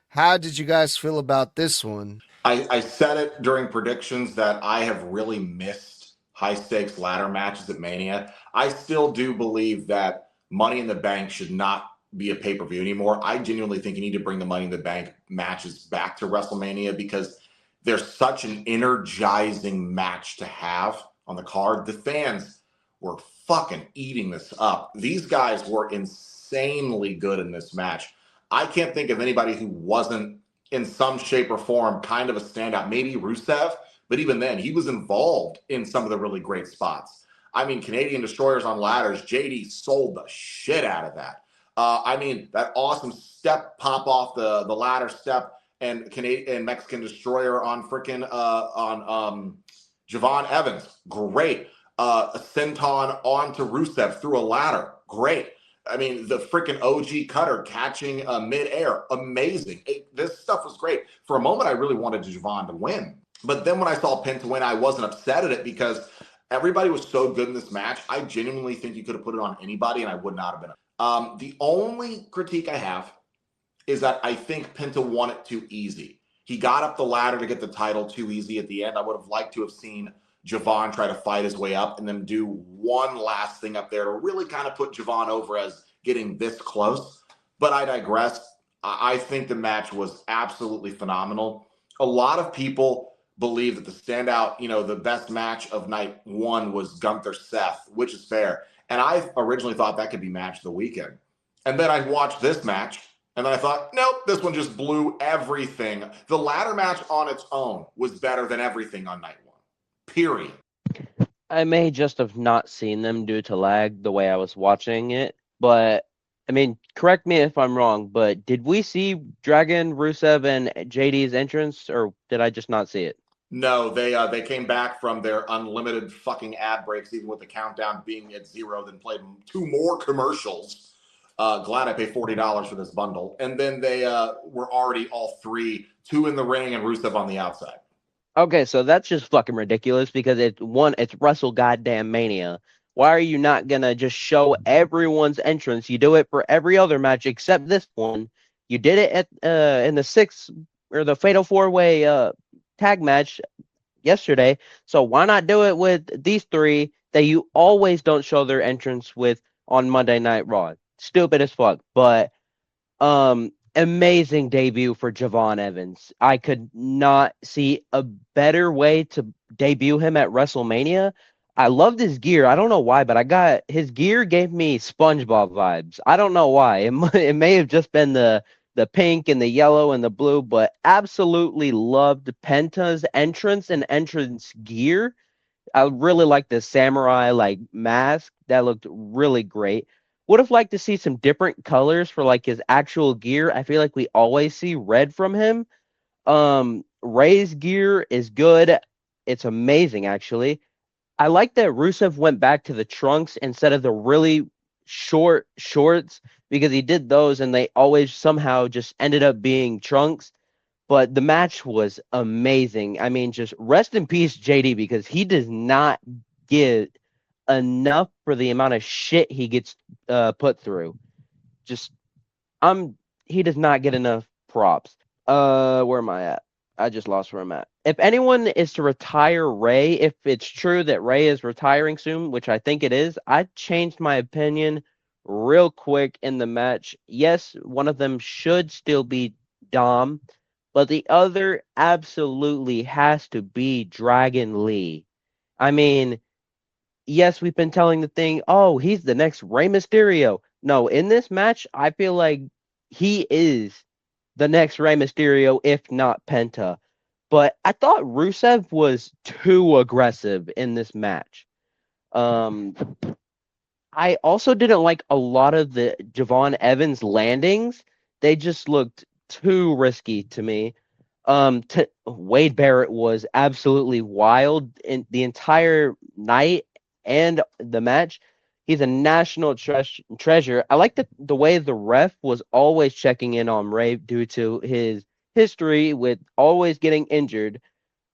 How did you guys feel about this one? I said it during predictions that I have really missed high-stakes ladder matches at Mania. I still do believe that Money in the Bank should not be a pay-per-view anymore. I genuinely think you need to bring the Money in the Bank matches back to WrestleMania because they're such an energizing match to have on the card. The fans were fucking eating this up. These guys were insanely good in this match. I can't think of anybody who wasn't in some shape or form kind of a standout. Maybe Rusev, but even then, he was involved in some of the really great spots. I mean, Canadian Destroyers on ladders, JD sold the shit out of that. That awesome step pop off the ladder step and Canadian Mexican Destroyer on Javon Evans, great. A senton onto Rusev through a ladder, great. I mean, the freaking OG cutter catching midair, amazing. This stuff was great. For a moment, I really wanted Javon to win. But then when I saw Penta win, I wasn't upset at it because everybody was so good in this match. I genuinely think you could have put it on anybody, and I would not have been. The only critique I have is that I think Penta won it too easy. He got up the ladder to get the title too easy at the end. I would have liked to have seen Javon try to fight his way up and then do one last thing up there to really kind of put Javon over as getting this close. But I digress. I think the match was absolutely phenomenal. A lot of people believe that the standout, the best match of night one was Gunther Seth, which is fair. And I originally thought that could be match of the weekend. And then I watched this match, and then I thought, nope, this one just blew everything. The ladder match on its own was better than everything on night one. Period. I may just have not seen them due to lag the way I was watching it, but I mean, correct me if I'm wrong, but did we see Dragon, Rusev, and JD's entrance, or did I just not see it? No, they came back from their unlimited fucking ad breaks, even with the countdown being at 0, then played 2 more commercials. Glad I paid $40 for this bundle. And then they were already all 3, 2 in the ring and Rusev on the outside. Okay, so that's just fucking ridiculous because it's Wrestle Goddamn Mania. Why are you not gonna just show everyone's entrance? You do it for every other match except this one. You did it at in the 6 or the Fatal 4-Way tag match yesterday. So why not do it with these 3 that you always don't show their entrance with on Monday Night Raw? Stupid as fuck, but amazing debut for Javon Evans. I could not see a better way to debut him at WrestleMania. I loved his gear. I don't know why, but his gear gave me SpongeBob vibes. I don't know why. It may have just been the pink and the yellow and the blue, but absolutely loved Penta's entrance and entrance gear. I really like the samurai mask. That looked really great. Would have liked to see some different colors for his actual gear. I feel like we always see red from him. Rey's gear is good. It's amazing, actually. I like that Rusev went back to the trunks instead of the really short shorts because he did those and they always somehow just ended up being trunks. But the match was amazing. I mean, just rest in peace, JD, because he does not get enough for the amount of shit he gets put through. He does not get enough props. Where am I at? I just lost where I'm at. If anyone is to retire Rey, if it's true that Rey is retiring soon, which I think it is, I changed my opinion real quick in the match. Yes, one of them should still be Dom, but the other absolutely has to be Dragon Lee. I mean, yes, we've been telling the thing, oh, he's the next Rey Mysterio. No, in this match, I feel like he is the next Rey Mysterio, if not Penta. But I thought Rusev was too aggressive in this match. I also didn't like a lot of the Javon Evans landings. They just looked too risky to me. Wade Barrett was absolutely wild in the entire night and the match. He's a national treasure. I like the way the ref was always checking in on Rey due to his history with always getting injured.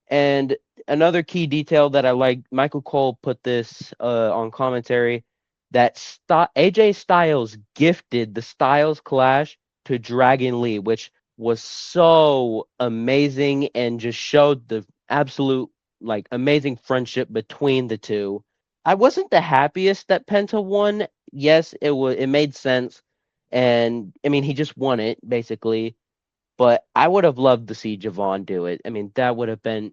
And another key detail that I like, Michael Cole put this on commentary, that AJ Styles gifted the Styles Clash to Dragon Lee, which was so amazing and just showed the absolute amazing friendship between the two. I wasn't the happiest that Penta won. Yes, it made sense. And I mean, he just won it basically. But I would have loved to see Javon do it. I mean, that would have been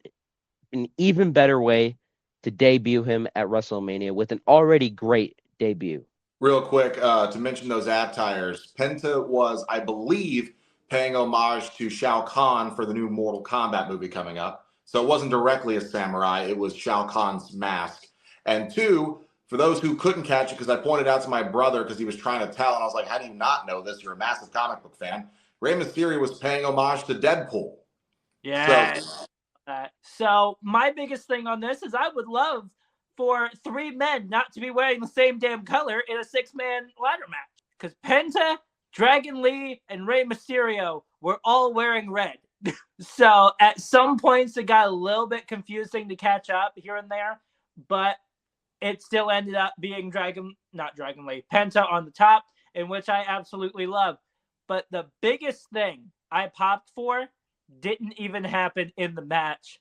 an even better way to debut him at WrestleMania with an already great debut. Real quick, to mention those ad tires, Penta was, I believe, paying homage to Shao Kahn for the new Mortal Kombat movie coming up. So it wasn't directly a samurai, it was Shao Kahn's mask. And 2, for those who couldn't catch it, because I pointed out to my brother because he was trying to tell, and I was like, how do you not know this? You're a massive comic book fan. Rey Mysterio was paying homage to Deadpool. Yeah. So my biggest thing on this is I would love for 3 men not to be wearing the same damn color in a 6-man ladder match. Because Penta, Dragon Lee, and Rey Mysterio were all wearing red. So at some points it got a little bit confusing to catch up here and there, but it still ended up being Penta on the top, in which I absolutely love. But the biggest thing I popped for didn't even happen in the match.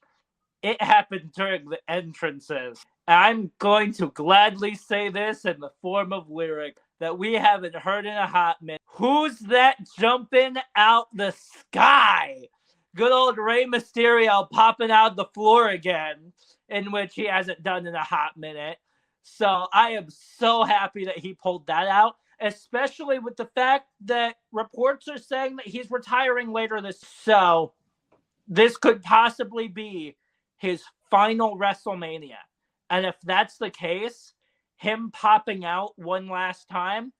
It happened during the entrances. I'm going to gladly say this in the form of lyric that we haven't heard in a hot minute. Who's that jumping out the sky? Good old Rey Mysterio popping out the floor again, in which he hasn't done in a hot minute. So I am so happy that he pulled that out, especially with the fact that reports are saying that he's retiring later this. So this could possibly be his final WrestleMania. And if that's the case, him popping out one last time,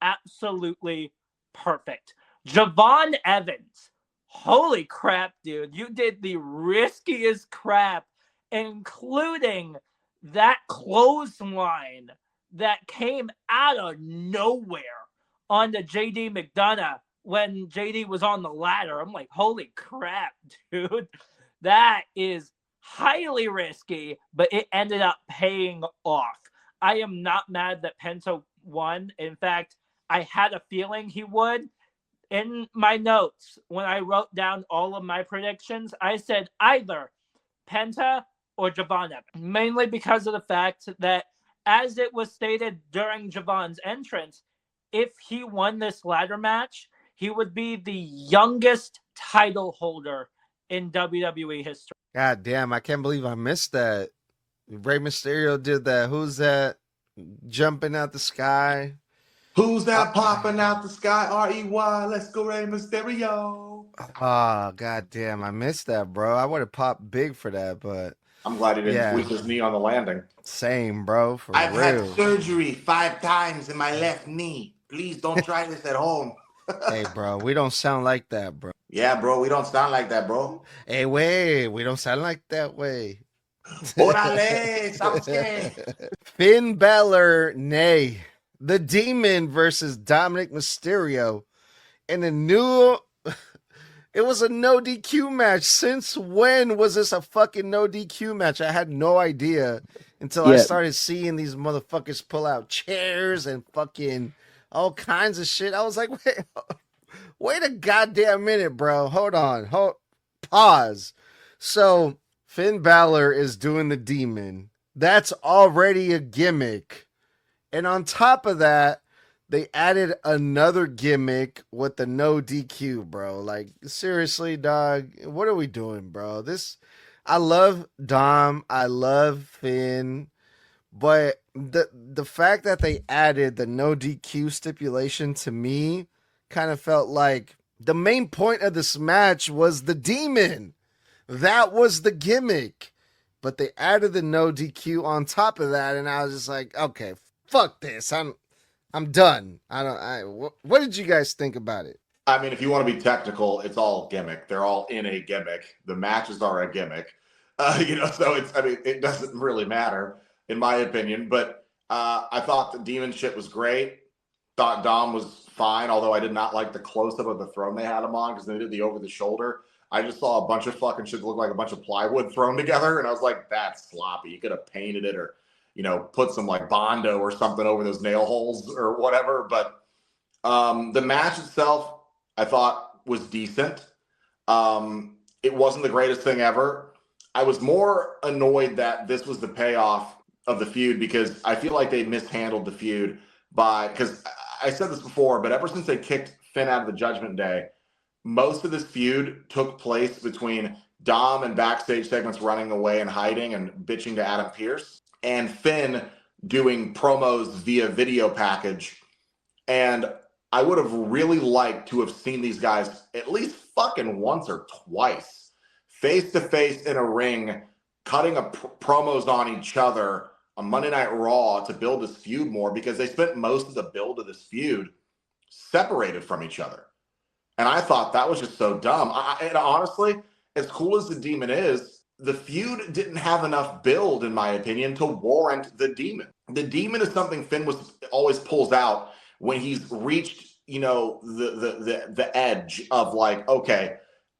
absolutely perfect. Javon Evans, holy crap, dude. You did the riskiest crap, including that clothesline that came out of nowhere onto JD McDonagh when JD was on the ladder. I'm like, holy crap, dude. That is highly risky, but it ended up paying off. I am not mad that Penta won. In fact, I had a feeling he would. In my notes, when I wrote down all of my predictions, I said either Penta or Javon Evans, mainly because of the fact that, as it was stated during Javon's entrance, if he won this ladder match, he would be the youngest title holder in WWE history. God damn, I can't believe I missed that. Rey Mysterio did that. Who's that jumping out the sky? Who's that popping out the sky? R-E-Y, let's go Rey Mysterio. Oh, god damn, I missed that, bro. I would have popped big for that, but I'm glad he didn't squeeze his knee on the landing. Same, bro, for I've real. had surgery 5 times in my left knee. Please don't try this at home. Hey, bro, we don't sound like that, bro. Yeah, bro, we don't sound like that, bro. Hey, wait, we don't sound like that way. Orale, sounds scared. Finn Bálor, nay. The Demon versus Dominik Mysterio in a new... It was a no DQ match. Since when was this a fucking no DQ match? I had no idea until I started seeing these motherfuckers pull out chairs and fucking all kinds of shit. I was like, wait a goddamn minute, bro. Hold on. Pause. So Finn Bálor is doing the Demon. That's already a gimmick. And on top of that, they added another gimmick with the no DQ, bro. Like, seriously, dog, what are we doing, bro? I love Dom, I love Finn, but the fact that they added the no DQ stipulation to me kind of felt like the main point of this match was the Demon. That was the gimmick. But they added the no DQ on top of that, and I was just like, okay, fuck this. I'm done. What did you guys think about it? I mean, if you want to be technical, it's all gimmick. They're all in a gimmick. The matches are a gimmick. So it doesn't really matter, in my opinion. But I thought the Demon shit was great. Thought Dom was fine, although I did not like the close-up of the throne they had him on because they did the over-the-shoulder. I just saw a bunch of fucking shit that looked like a bunch of plywood thrown together, and I was like, that's sloppy. You could have painted it or, put some like Bondo or something over those nail holes or whatever. But the match itself, I thought was decent. It wasn't the greatest thing ever. I was more annoyed that this was the payoff of the feud because I feel like they mishandled the feud because I said this before, but ever since they kicked Finn out of the Judgment Day, most of this feud took place between Dom and backstage segments running away and hiding and bitching to Adam Pearce, and Finn doing promos via video package. And I would have really liked to have seen these guys at least fucking once or twice, face to face in a ring, cutting promos on each other on Monday Night Raw to build this feud more, because they spent most of the build of this feud separated from each other. And I thought that was just so dumb. And honestly, as cool as the Demon is, the feud didn't have enough build, in my opinion, to warrant the Demon. The Demon is something Finn always pulls out when he's reached, the edge of like, okay,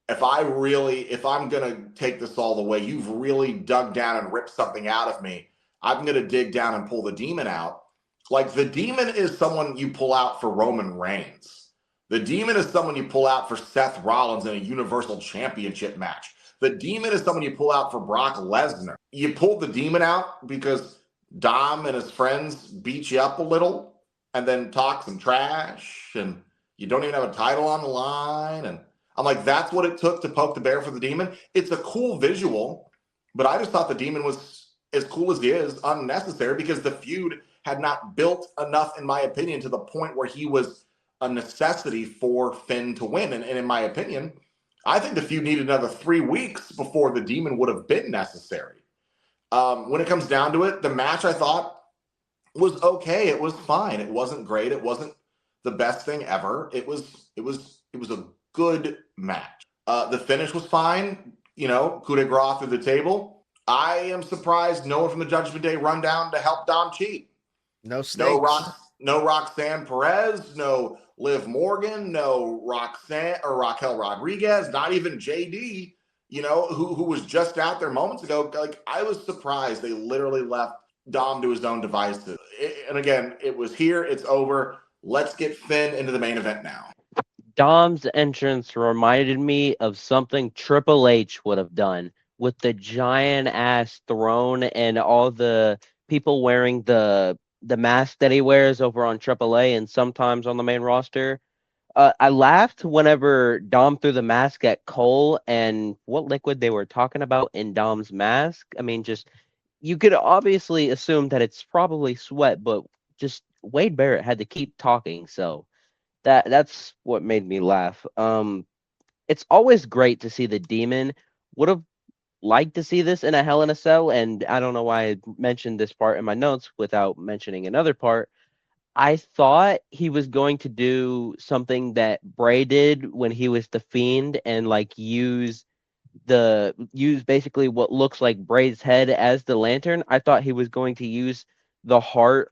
if I'm gonna take this all the way, you've really dug down and ripped something out of me, I'm gonna dig down and pull the Demon out. Like, the Demon is someone you pull out for Roman Reigns. The Demon is someone you pull out for Seth Rollins in a Universal Championship match. The Demon is someone you pull out for Brock Lesnar. You pulled the Demon out because Dom and his friends beat you up a little and then talk some trash, and you don't even have a title on the line. And I'm like, that's what it took to poke the bear for the Demon. It's a cool visual, but I just thought the Demon was, as cool as he is, unnecessary because the feud had not built enough, in my opinion, to the point where he was a necessity for Finn to win. And in my opinion, I think the feud needed another 3 weeks before the Demon would have been necessary. When it comes down to it, the match I thought was okay. It was fine. It wasn't great. It wasn't the best thing ever. It was a good match. The finish was fine. Coup de grace through the table. I am surprised no one from the Judgment Day run down to help Dom cheat. No snakes. No Roxanne Perez, no Liv Morgan, no Roxanne or Raquel Rodriguez, not even JD, who was just out there moments ago. Like, I was surprised they literally left Dom to his own devices. And again, it was here, it's over. Let's get Finn into the main event now. Dom's entrance reminded me of something Triple H would have done with the giant ass throne and all the people wearing the mask that he wears over on AAA and sometimes on the main roster. I laughed whenever Dom threw the mask at Cole and what liquid they were talking about in Dom's mask. I mean, just you could obviously assume that it's probably sweat, but just Wade Barrett had to keep talking, so that's what made me laugh. It's always great to see the Demon. Would have liked to see this in a Hell in a Cell, and I don't know why I mentioned this part in my notes without mentioning another part. I thought he was going to do something that Bray did when he was the Fiend and use basically what looks like Bray's head as the lantern. I thought he was going to use the heart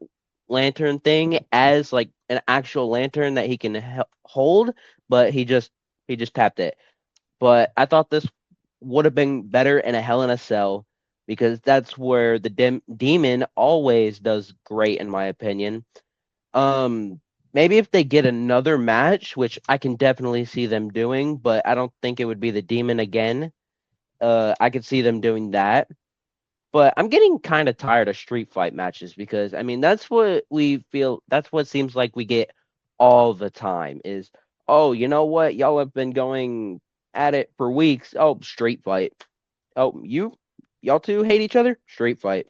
lantern thing as an actual lantern that he can hold, but he just tapped it. But I thought this would have been better in a Hell in a Cell because that's where the Demon always does great, in my opinion. Maybe if they get another match, which I can definitely see them doing, but I don't think it would be the Demon again. I could see them doing that. But I'm getting kind of tired of street fight matches because, I mean, that's what seems like we get all the time is, oh, you know what? Y'all have been going at it for weeks. Oh, street fight. Oh, y'all two hate each other? Street fight.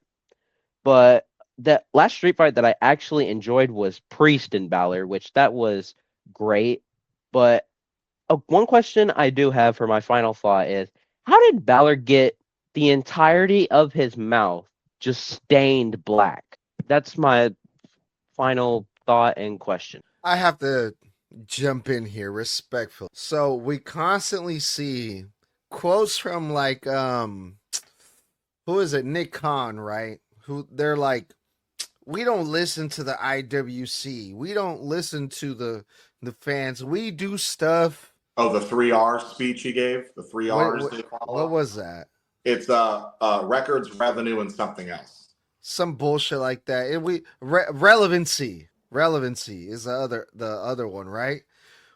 But the last street fight that I actually enjoyed was Priest and Balor, which that was great. But one question I do have for my final thought is, how did Balor get the entirety of his mouth just stained black? That's my final thought and question. I have to jump in here respectfully. So we constantly see quotes from who is it? Nick Khan, right? Who they're like, we don't listen to the IWC. We don't listen to the fans. We do stuff. Oh, the 3R speech he gave? The 3 R's they follow? What was that? It's records, revenue, and something else. Some bullshit like that. Relevancy. Relevancy is the other one, right?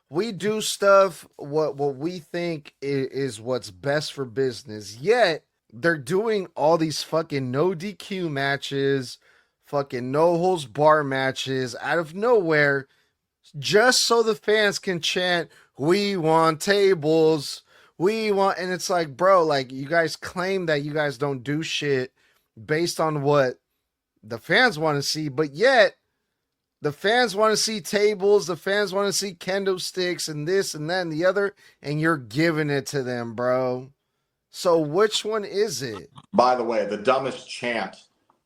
We do stuff what we think is what's best for business. Yet they're doing all these fucking no DQ matches, fucking no holds bar matches out of nowhere, just so the fans can chant, "We want tables, we want," and it's like, bro, you guys claim that you guys don't do shit based on what the fans want to see, but yet the fans want to see tables, the fans want to see kendo sticks and this and that and the other, and you're giving it to them, bro. So which one is it? By the way, the dumbest chant,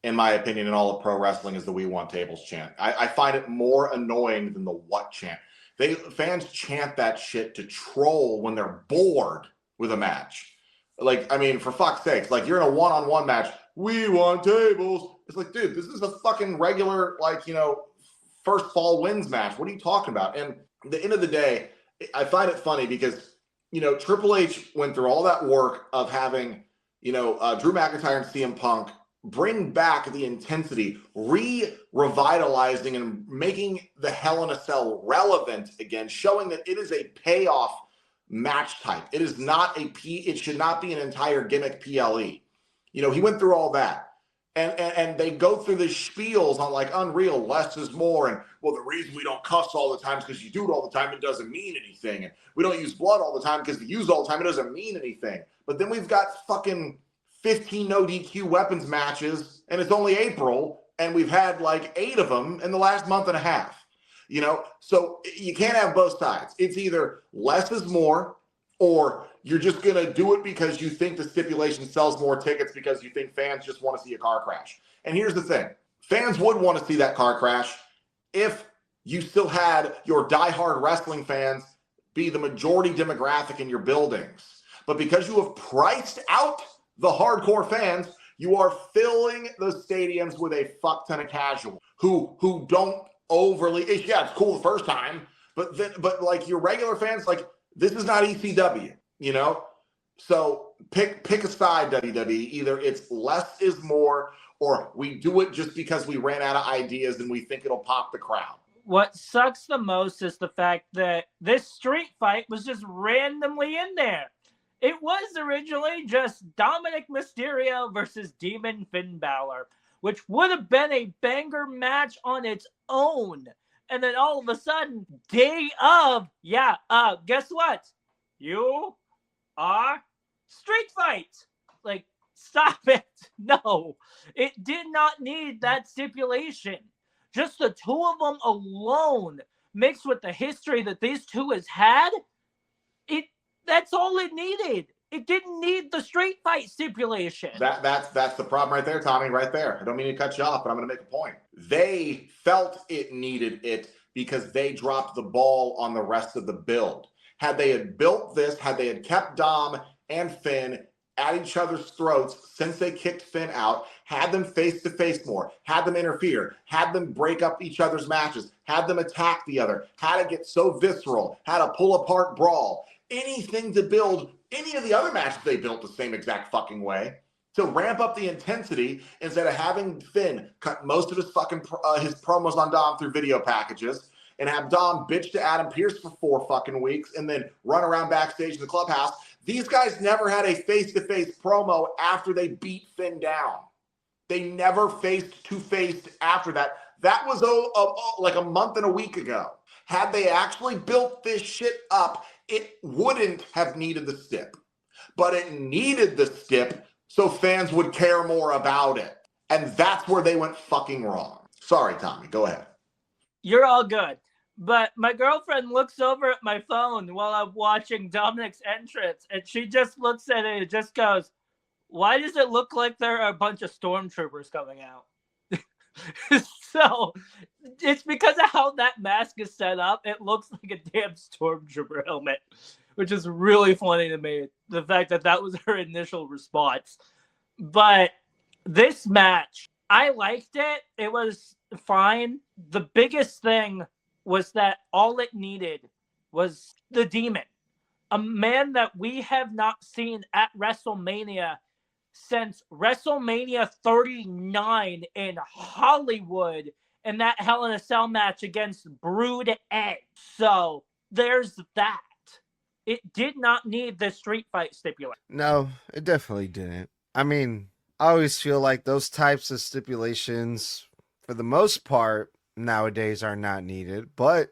in my opinion, in all of pro wrestling is the "We want tables" chant. I find it more annoying than the "what" chant. Fans chant that shit to troll when they're bored with a match. For fuck's sakes, you're in a one-on-one match. "We want tables." It's like, dude, this is a fucking regular, first fall wins match. What are you talking about? And at the end of the day, I find it funny because, Triple H went through all that work of having, Drew McIntyre and CM Punk bring back the intensity, revitalizing and making the Hell in a Cell relevant again, showing that it is a payoff match type. It is not it should not be an entire gimmick PLE. You know, he went through all that. And they go through the spiels on like Unreal, less is more. And well, the reason we don't cuss all the time is because you do it all the time, it doesn't mean anything. And we don't use blood all the time because we use it all the time, it doesn't mean anything. But then we've got fucking 15 no DQ weapons matches, and it's only April, and we've had like 8 of them in the last month and a half. You know, so you can't have both sides. It's either less is more, or you're just going to do it because you think the stipulation sells more tickets because you think fans just want to see a car crash. And here's the thing. Fans would want to see that car crash if you still had your diehard wrestling fans be the majority demographic in your buildings. But because you have priced out the hardcore fans, you are filling the stadiums with a fuck ton of casual who don't overly, yeah, it's cool the first time, but like your regular fans, like this is not ECW, you know? So pick a side, WWE. Either it's less is more, or we do it just because we ran out of ideas and we think it'll pop the crowd. What sucks the most is the fact that this street fight was just randomly in there. It was originally just Dominik Mysterio versus Demon Finn Bálor, which would have been a banger match on its own. And then all of a sudden, day of, guess what? You are street fight. Like, stop it. No, it did not need that stipulation. Just the two of them alone, mixed with the history that these two has had, that's all it needed. It didn't need the street fight stipulation. That's the problem right there, Tommy, right there. I don't mean to cut you off, but I'm going to make a point. They felt it needed it because they dropped the ball on the rest of the build. Had they had built this, had they had kept Dom and Finn at each other's throats since they kicked Finn out, had them face-to-face more, had them interfere, had them break up each other's matches, had them attack the other, had it get so visceral, had a pull-apart brawl, anything to build any of the other matches they built the same exact fucking way to ramp up the intensity instead of having Finn cut most of his fucking his promos on Dom through video packages and have Dom bitch to Adam Pearce for 4 fucking weeks and then run around backstage in the clubhouse. These guys never had a face-to-face promo after they beat Finn down. They never face-to-face after that. That was like a month and a week ago. Had they actually built this shit up, it wouldn't have needed the stip. But it needed the stip so fans would care more about it. And that's where they went fucking wrong. Sorry, Tommy. Go ahead. You're all good. But my girlfriend looks over at my phone while I'm watching Dominik's entrance, and she just looks at it and just goes, why does it look like there are a bunch of stormtroopers coming out? So it's because of how that mask is set up. It looks like a damn stormtrooper helmet, which is really funny to me. The fact that that was her initial response. But this match, I liked it. It was fine. The biggest thing was that all it needed was the Demon, a man that we have not seen at WrestleMania since WrestleMania 39 in Hollywood and that Hell in a Cell match against Brood Edge. So there's that. It did not need the street fight stipulation. No, it definitely didn't. I mean, I always feel like those types of stipulations, for the most part, nowadays are not needed, but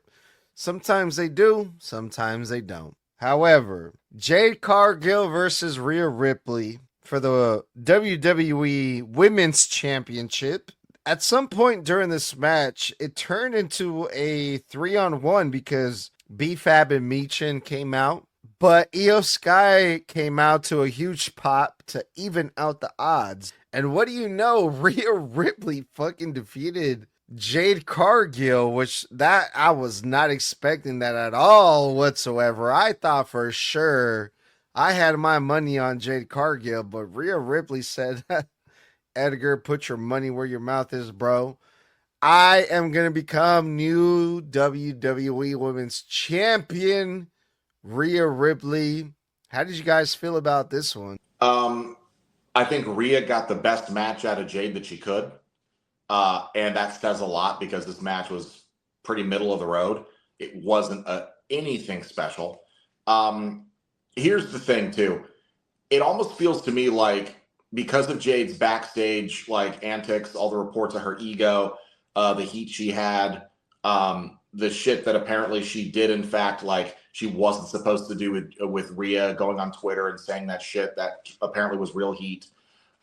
sometimes they do, sometimes they don't. However, Jade Cargill versus Rhea Ripley for the WWE Women's Championship. At some point during this match, it turned into a 3-on-1 because B-Fab and Michin came out, but Io Sky came out to a huge pop to even out the odds. And what do you know? Rhea Ripley fucking defeated Jade Cargill, which that I was not expecting that at all whatsoever. I thought for sure I had my money on Jade Cargill, but Rhea Ripley said, Edgar, put your money where your mouth is, bro. I am going to become new WWE Women's Champion, Rhea Ripley. How did you guys feel about this one? I I think Rhea got the best match out of Jade that she could. And that says a lot because this match was pretty middle of the road. It wasn't anything special. Here's the thing, too. It almost feels to me like because of Jade's backstage like antics, all the reports of her ego, the heat she had, the shit that apparently she did, in fact, like she wasn't supposed to do with Rhea, going on Twitter and saying that shit that apparently was real heat.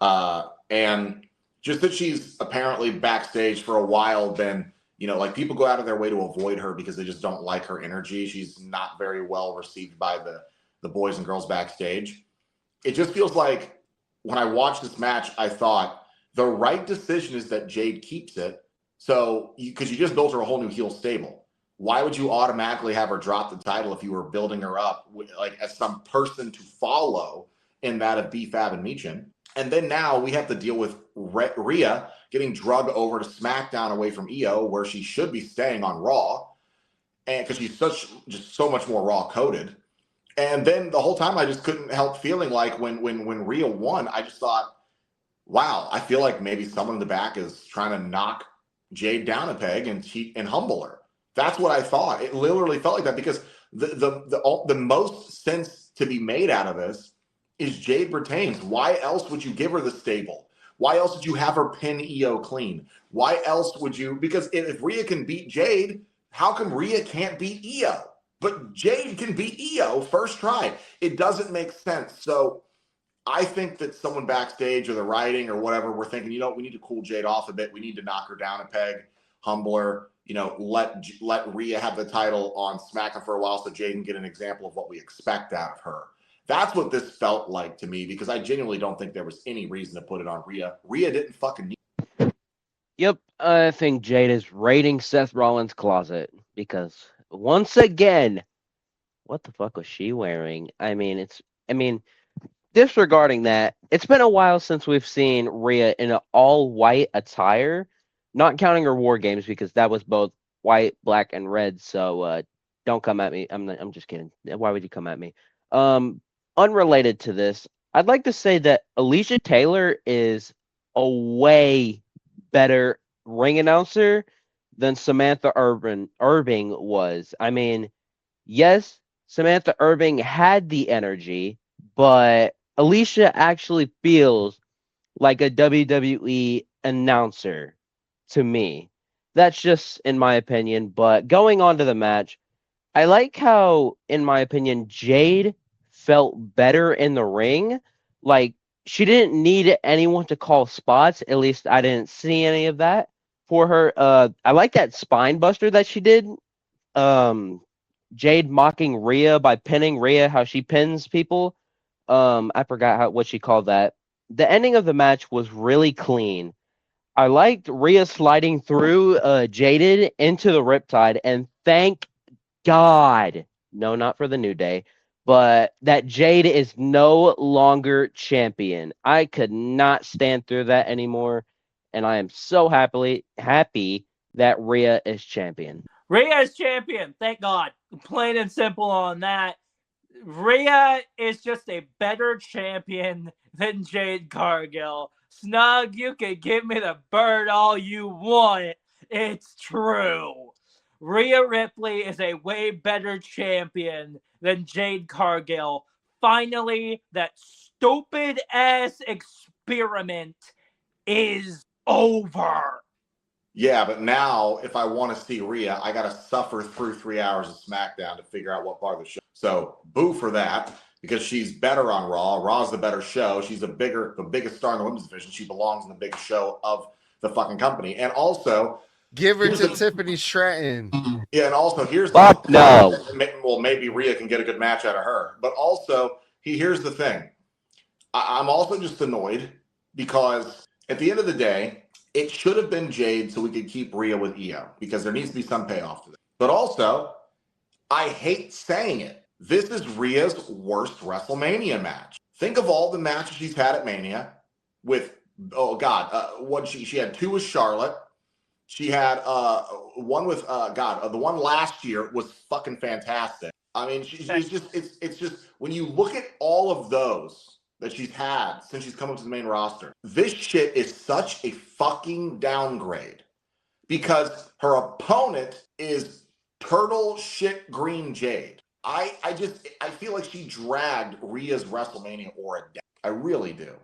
And just that she's apparently backstage for a while been, you know, like people go out of their way to avoid her because they just don't like her energy. She's not very well received by the boys and girls backstage. It just feels like when I watched this match, I thought the right decision is that Jade keeps it. So, because you just built her a whole new heel stable. Why would you automatically have her drop the title if you were building her up like as some person to follow in that of B-Fab and Michin? And then now we have to deal with Rhea getting drugged over to SmackDown away from Io, where she should be staying on Raw, and because she's just so much more Raw coded. And then the whole time I just couldn't help feeling like when Rhea won, I just thought, wow, I feel like maybe someone in the back is trying to knock Jade down a peg and humble her. That's what I thought. It literally felt like that because the most sense to be made out of this is Jade retains. Why else would you give her the stable? Why else would you have her pin Io clean? Why else would you? Because if Rhea can beat Jade, how come Rhea can't beat Io? But Jade can beat Io first try. It doesn't make sense. So I think that someone backstage or the writing or whatever, we're thinking, you know, we need to cool Jade off a bit. We need to knock her down a peg, humble her, you know, let Rhea have the title on SmackDown for a while so Jade can get an example of what we expect out of her. That's what this felt like to me because I genuinely don't think there was any reason to put it on Rhea. Rhea didn't fucking need. Yep, I think Jade is raiding Seth Rollins' closet because once again, what the fuck was she wearing? I mean, disregarding that, it's been a while since we've seen Rhea in an all-white attire, not counting her War Games because that was both white, black, and red. So don't come at me. I'm just kidding. Why would you come at me? Unrelated to this, I'd like to say that Alicia Taylor is a way better ring announcer than Samantha Irving was. I mean, yes, Samantha Irving had the energy, but Alicia actually feels like a WWE announcer to me. That's just in my opinion. But going on to the match, I like how, in my opinion, Jade felt better in the ring. Like, she didn't need anyone to call spots. At least I didn't see any of that for her. I like that spine buster that she did. Jade mocking Rhea by pinning Rhea, how she pins people. I forgot what she called that. The ending of the match was really clean. I liked Rhea sliding through Jaded into the Riptide, and thank God, no, not for the New Day, but that Jade is no longer champion. I could not stand through that anymore, and I am so happy that Rhea is champion. Rhea is champion. Thank God. Plain and simple on that. Rhea is just a better champion than Jade Cargill. Snug, you can give me the bird all you want. It's true. Rhea Ripley is a way better champion than Jade Cargill. Finally, that stupid ass experiment is over. Yeah, but now if I want to see Rhea, I got to suffer through 3 hours of SmackDown to figure out what part of the show. So boo for that because she's better on Raw. Raw's the better show. She's the biggest star in the women's division. She belongs in the biggest show of the fucking company. And also, give her to Tiffany Stratton. Yeah, and also here's Fuck no. Well, maybe Rhea can get a good match out of her. But also, here's the thing. I'm also just annoyed because at the end of the day, it should have been Jade so we could keep Rhea with Io because there needs to be some payoff to this. But also, I hate saying it. This is Rhea's worst WrestleMania match. Think of all the matches she's had at Mania with, oh God, what she had 2 with Charlotte. She had one with, the one last year was fucking fantastic. I mean, it's just when you look at all of those, that she's had since she's come up to the main roster. This shit is such a fucking downgrade because her opponent is turtle shit green Jade. I feel like she dragged Rhea's WrestleMania aura down. I really do.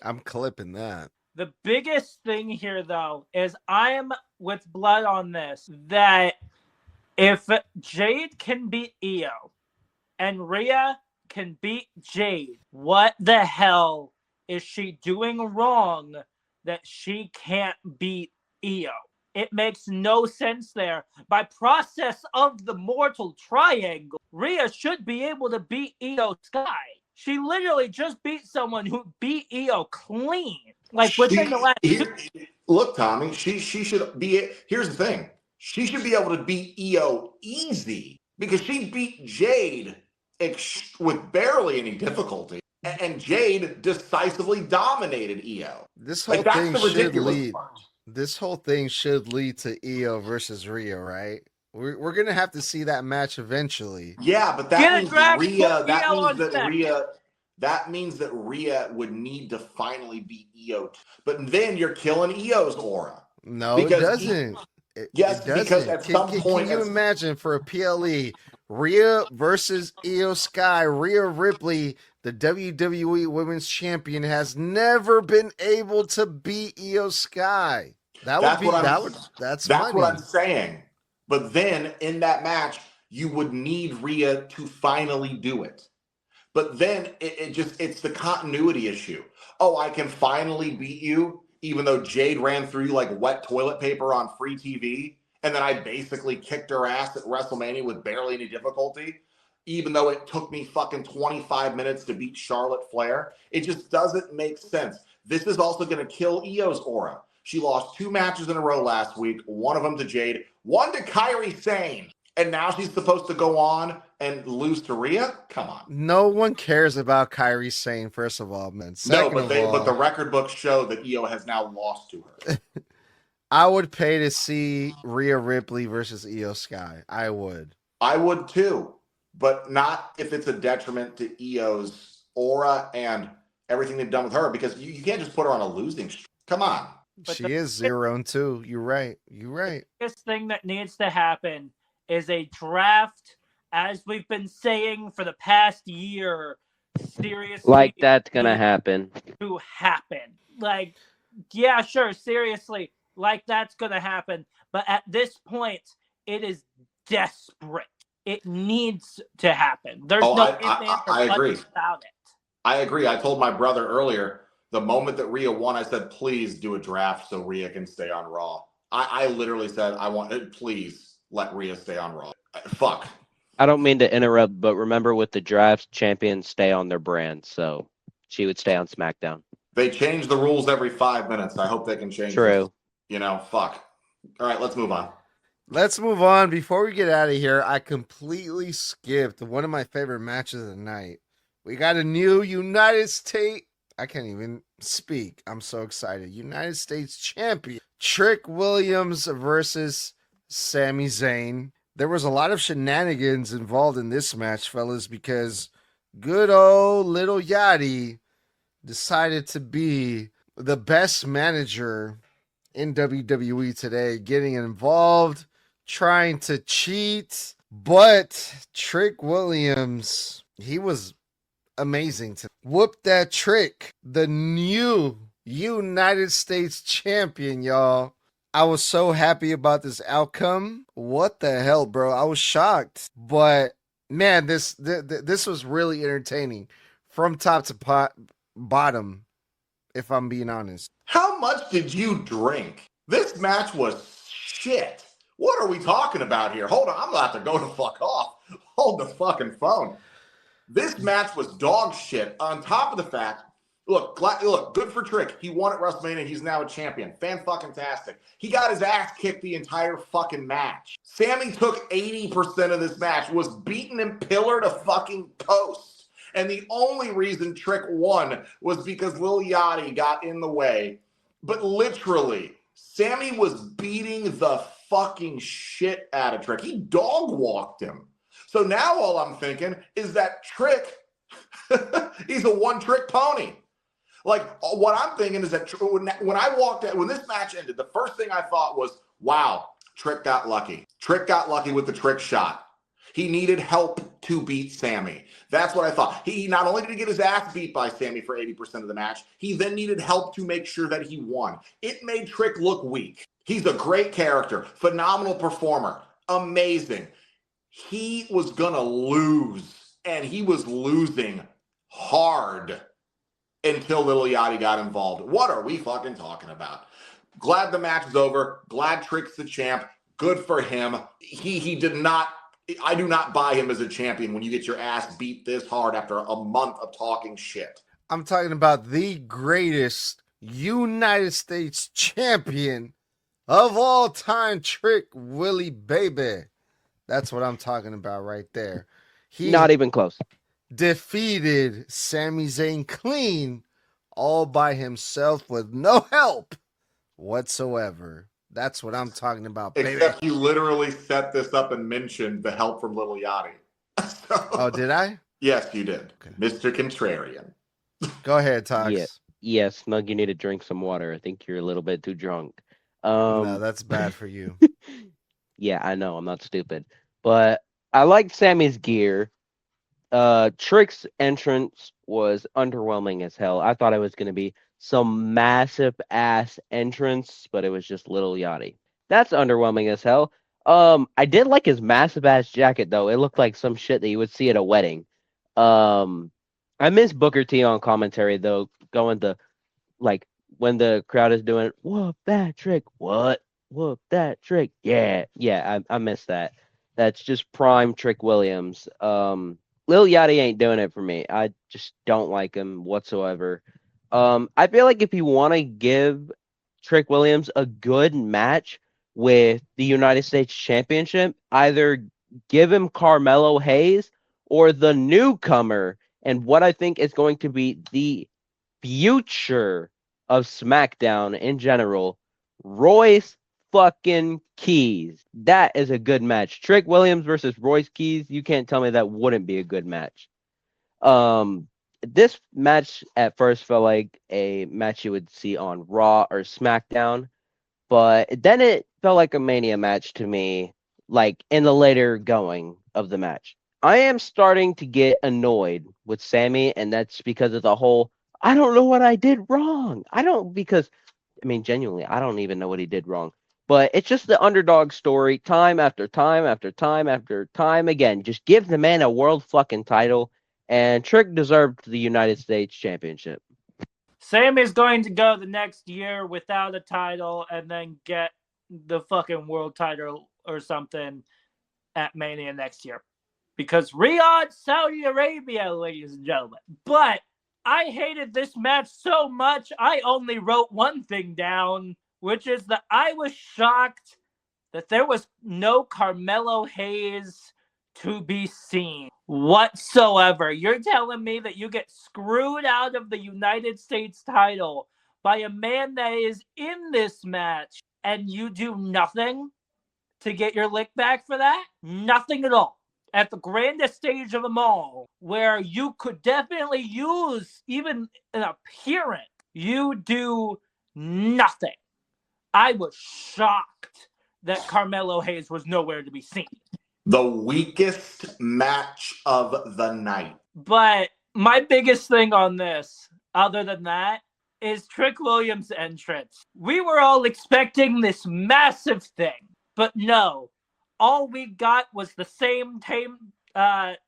I'm clipping that. The biggest thing here, though, is I'm with blood on this, that if Jade can beat Io and Rhea can beat Jade, what the hell is she doing wrong that she can't beat Io? It makes no sense there. By process of the mortal triangle, Rhea should be able to beat Io Sky. She literally just beat someone who beat Io clean. Like within the last Look, Tommy, she should be. Here's the thing. She should be able to beat Io easy because she beat Jade with barely any difficulty. And Jade decisively dominated Io. This whole thing should lead. This whole thing should lead to Io versus Rhea, right? We're gonna have to see that match eventually. Yeah, but that means that Rhea would need to finally beat Io. But then you're killing Io's aura. No, it doesn't. Yes, it doesn't. because at some point, can you imagine for a PLE, Rhea versus Io Sky, Rhea Ripley, the WWE Women's Champion, has never been able to beat Io Sky. That's what I'm saying. But then in that match, you would need Rhea to finally do it. But then it's the continuity issue. Oh, I can finally beat you, even though Jade ran through you like wet toilet paper on free TV. And then I basically kicked her ass at WrestleMania with barely any difficulty, even though it took me fucking 25 minutes to beat Charlotte Flair. It just doesn't make sense. This is also going to kill Io's aura. She lost 2 matches in a row last week, one of them to Jade, one to Kairi Sane. And now she's supposed to go on and lose to Rhea? Come on. No one cares about Kairi Sane, first of all, man. But the record books show that Io has now lost to her. I would pay to see Rhea Ripley versus Io Sky. I would. I would too, but not if it's a detriment to Io's aura and everything they've done with her, because you can't just put her on a losing streak. Come on. She is 0-2. You're right. The biggest thing that needs to happen is a draft, as we've been saying for the past year. Seriously, like that's gonna happen. Like, yeah, sure. Seriously, like that's gonna happen. But at this point, it is desperate. It needs to happen. There's I agree about it. I agree. I told my brother earlier, the moment that Rhea won, I said, please do a draft so Rhea can stay on Raw. I literally said, please let Rhea stay on Raw. Fuck. I don't mean to interrupt, but remember with the drafts, champions stay on their brand, so she would stay on SmackDown. They change the rules every 5 minutes. I hope they can change True. This. Fuck. All right, let's move on. Let's move on. Before we get out of here, I completely skipped one of my favorite matches of the night. We got a new United States... I can't even speak. I'm so excited. United States champion Trick Williams versus Sami Zayn. There was a lot of shenanigans involved in this match, fellas, because good old little Yachty decided to be the best manager in WWE today, getting involved, trying to cheat. But Trick Williams, he was amazing to whoop that Trick, the new United States champion, y'all. I was so happy about this outcome. What the hell, bro? I was shocked. But man, this was really entertaining from top to bottom, if I'm being honest. How much did you drink? This match was shit. What are we talking about here? Hold on, I'm about to go the fuck off. Hold the fucking phone. This match was dog shit. On top of the fact, look, good for Trick. He won at WrestleMania. He's now a champion. Fan-fucking-tastic. He got his ass kicked the entire fucking match. Sami took 80% of this match, was beaten and pillar to fucking post. And the only reason Trick won was because Lil Yachty got in the way. But literally, Sami was beating the fucking shit out of Trick. He dog-walked him. So now all I'm thinking is that Trick He's a one-trick pony. Like, what I'm thinking is that when this match ended, the first thing I thought was, wow, Trick got lucky. Trick got lucky with the trick shot. He needed help to beat Sami. That's what I thought. He not only did he get his ass beat by Sami for 80% of the match, he then needed help to make sure that he won. It made Trick look weak. He's a great character, phenomenal performer, amazing. He was going to lose, and he was losing hard until Little Yachty got involved. What are we fucking talking about? Glad the match is over. Glad Trick's the champ. Good for him. He did not. I do not buy him as a champion when you get your ass beat this hard after a month of talking shit. I'm talking about the greatest United States champion of all time, Trick Willie Baby. That's what I'm talking about right there. He Not even close. defeated Sami Zayn clean all by himself with no help whatsoever. That's what I'm talking about, baby. Except you literally set this up and mentioned the help from Little Yachty. Oh, did I? Yes, you did. Okay. Mr. Contrarian. Go ahead, Tox. Yeah, Snug, you need to drink some water. I think you're a little bit too drunk. No, that's bad for you. Yeah, I know. I'm not stupid. But I like Sammy's gear. Trick's entrance was underwhelming as hell. I thought it was going to be some massive ass entrance, but it was just Little Yachty. That's underwhelming as hell. I did like his massive ass jacket though. It looked like some shit that you would see at a wedding. I miss Booker T on commentary though, going to like when the crowd is doing whoop that Trick, what? Whoop that Trick. Yeah, I miss that. That's just prime Trick Williams. Lil Yachty ain't doing it for me. I just don't like him whatsoever. I feel like if you want to give Trick Williams a good match with the United States Championship, either give him Carmelo Hayes or the newcomer, and what I think is going to be the future of SmackDown in general, Royce fucking Keys. That is a good match. Trick Williams versus Royce Keys. You can't tell me that wouldn't be a good match. This match at first felt like a match you would see on Raw or SmackDown, but then it felt like a Mania match to me, like in the later going of the match. I am starting to get annoyed with Sami, and that's because of the whole, I don't know what I did wrong. Genuinely, I don't even know what he did wrong. But it's just the underdog story, time after time after time after time again. Just give the man a world fucking title, and Trick deserved the United States Championship. Sammy's going to go the next year without a title and then get the fucking world title or something at Mania next year. Because Riyadh, Saudi Arabia, ladies and gentlemen. But I hated this match so much, I only wrote one thing down, which is that I was shocked that there was no Carmelo Hayes to be seen whatsoever. You're telling me that you get screwed out of the United States title by a man that is in this match and you do nothing to get your lick back for that? Nothing at all. At the grandest stage of them all, where you could definitely use even an appearance, you do nothing. I was shocked that Carmelo Hayes was nowhere to be seen. The weakest match of the night. But my biggest thing on this, other than that, is Trick Williams' entrance. We were all expecting this massive thing, but no. All we got was the same turntable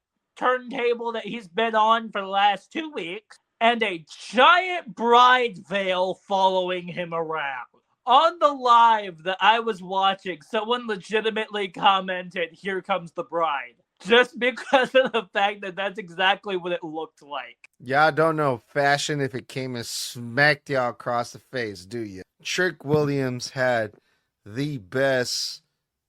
that he's been on for the last 2 weeks and a giant bride veil following him around. On the live that I was watching, someone legitimately commented, "Here comes the bride." Just because of the fact that that's exactly what it looked like. Y'all don't know fashion if it came and smacked y'all across the face, do you? Trick Williams had the best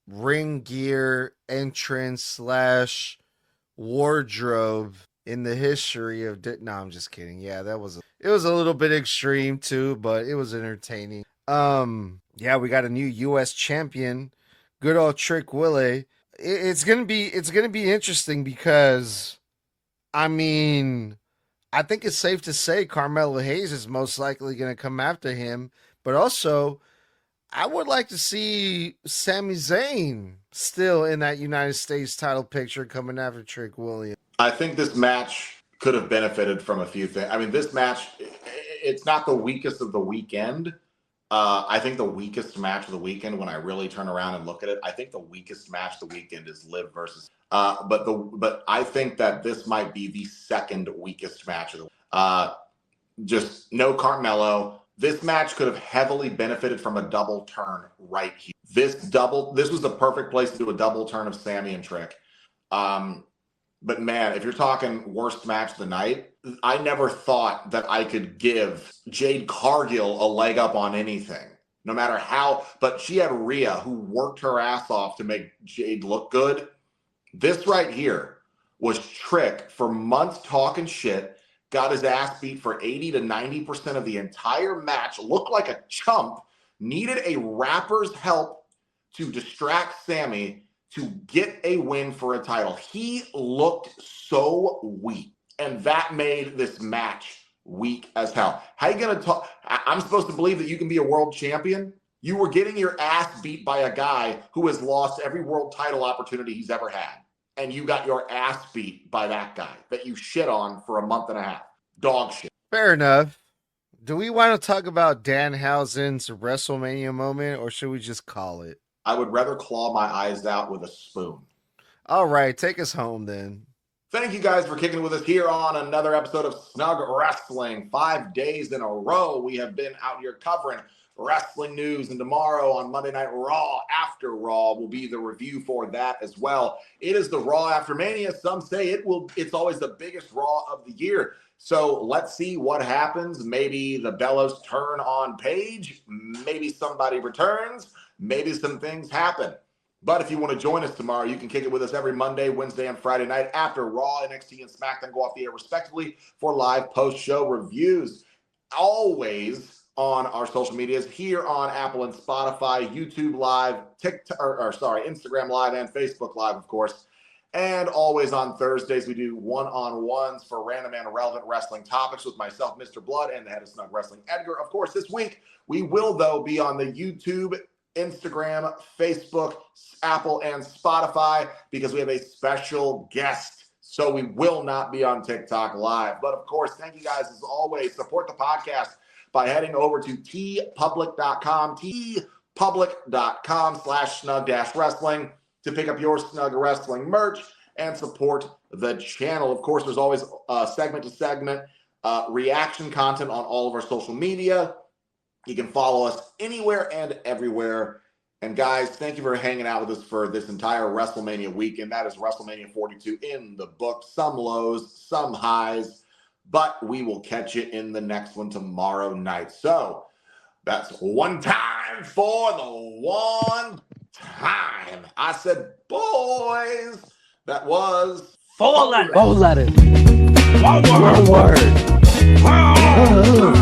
ring gear entrance / wardrobe in the history of no, I'm just kidding. Yeah, it was a little bit extreme too, but it was entertaining. Yeah, we got a new US champion, good old Trick Willie. It's gonna be interesting because I mean, I think it's safe to say Carmelo Hayes is most likely going to come after him, but also I would like to see Sami Zayn still in that United States title picture coming after Trick Williams. I think this match could have benefited from a few things. I mean, this match, it's not the weakest of the weekend. I think the weakest match of the weekend, when I really turn around and look at it, I think the weakest match of the weekend is Liv versus. But I think that this might be the second weakest match of the. Just no Carmelo. This match could have heavily benefited from a double turn right here. This was the perfect place to do a double turn of Sami and Trick. But man, if you're talking worst match of the night, I never thought that I could give Jade Cargill a leg up on anything, no matter how. But she had Rhea, who worked her ass off to make Jade look good. This right here was Trick for months talking shit, got his ass beat for 80 to 90% of the entire match, looked like a chump, needed a rapper's help to distract Sami to get a win for a title. He looked so weak, and that made this match weak as hell. How you gonna talk? I'm supposed to believe that you can be a world champion? You were getting your ass beat by a guy who has lost every world title opportunity he's ever had, and you got your ass beat by that guy that you shit on for a month and a half. Dog shit. Fair enough. Do we want to talk about Danhausen's WrestleMania moment, or should we just call it? I would rather claw my eyes out with a spoon. All right, take us home then. Thank you guys for kicking with us here on another episode of Snug Wrestling. 5 days in a row, we have been out here covering wrestling news, and tomorrow on Monday Night Raw, after Raw, will be the review for that as well. It is the Raw after Mania. Some say it's always the biggest Raw of the year. So let's see what happens. Maybe the Bellows turn on Paige. Maybe somebody returns. Maybe some things happen. But if you want to join us tomorrow, you can kick it with us every Monday, Wednesday, and Friday night after Raw, NXT, and SmackDown go off the air respectively for live post-show reviews. Always on our social medias here on Apple and Spotify, YouTube Live, Instagram Live, and Facebook Live, of course. And always on Thursdays, we do one-on-ones for random and relevant wrestling topics with myself, Mr. Blood, and the head of Snug Wrestling, Edgar. Of course, this week, we will, though, be on the YouTube, Instagram, Facebook, Apple, and Spotify because we have a special guest. So we will not be on TikTok Live. But, of course, thank you guys, as always. Support the podcast by heading over to tpublic.com, tpublic.com/snug-wrestling. to pick up your Snug Wrestling merch and support the channel. Of course, there's always segment-to-segment reaction content on all of our social media. You can follow us anywhere and everywhere. And guys, thank you for hanging out with us for this entire WrestleMania weekend. That is WrestleMania 42 in the book. Some lows, some highs, but we will catch you in the next one tomorrow night. So that's one time for the one time. I said, boys, that was 4 letters. 4 letters. One word. One word.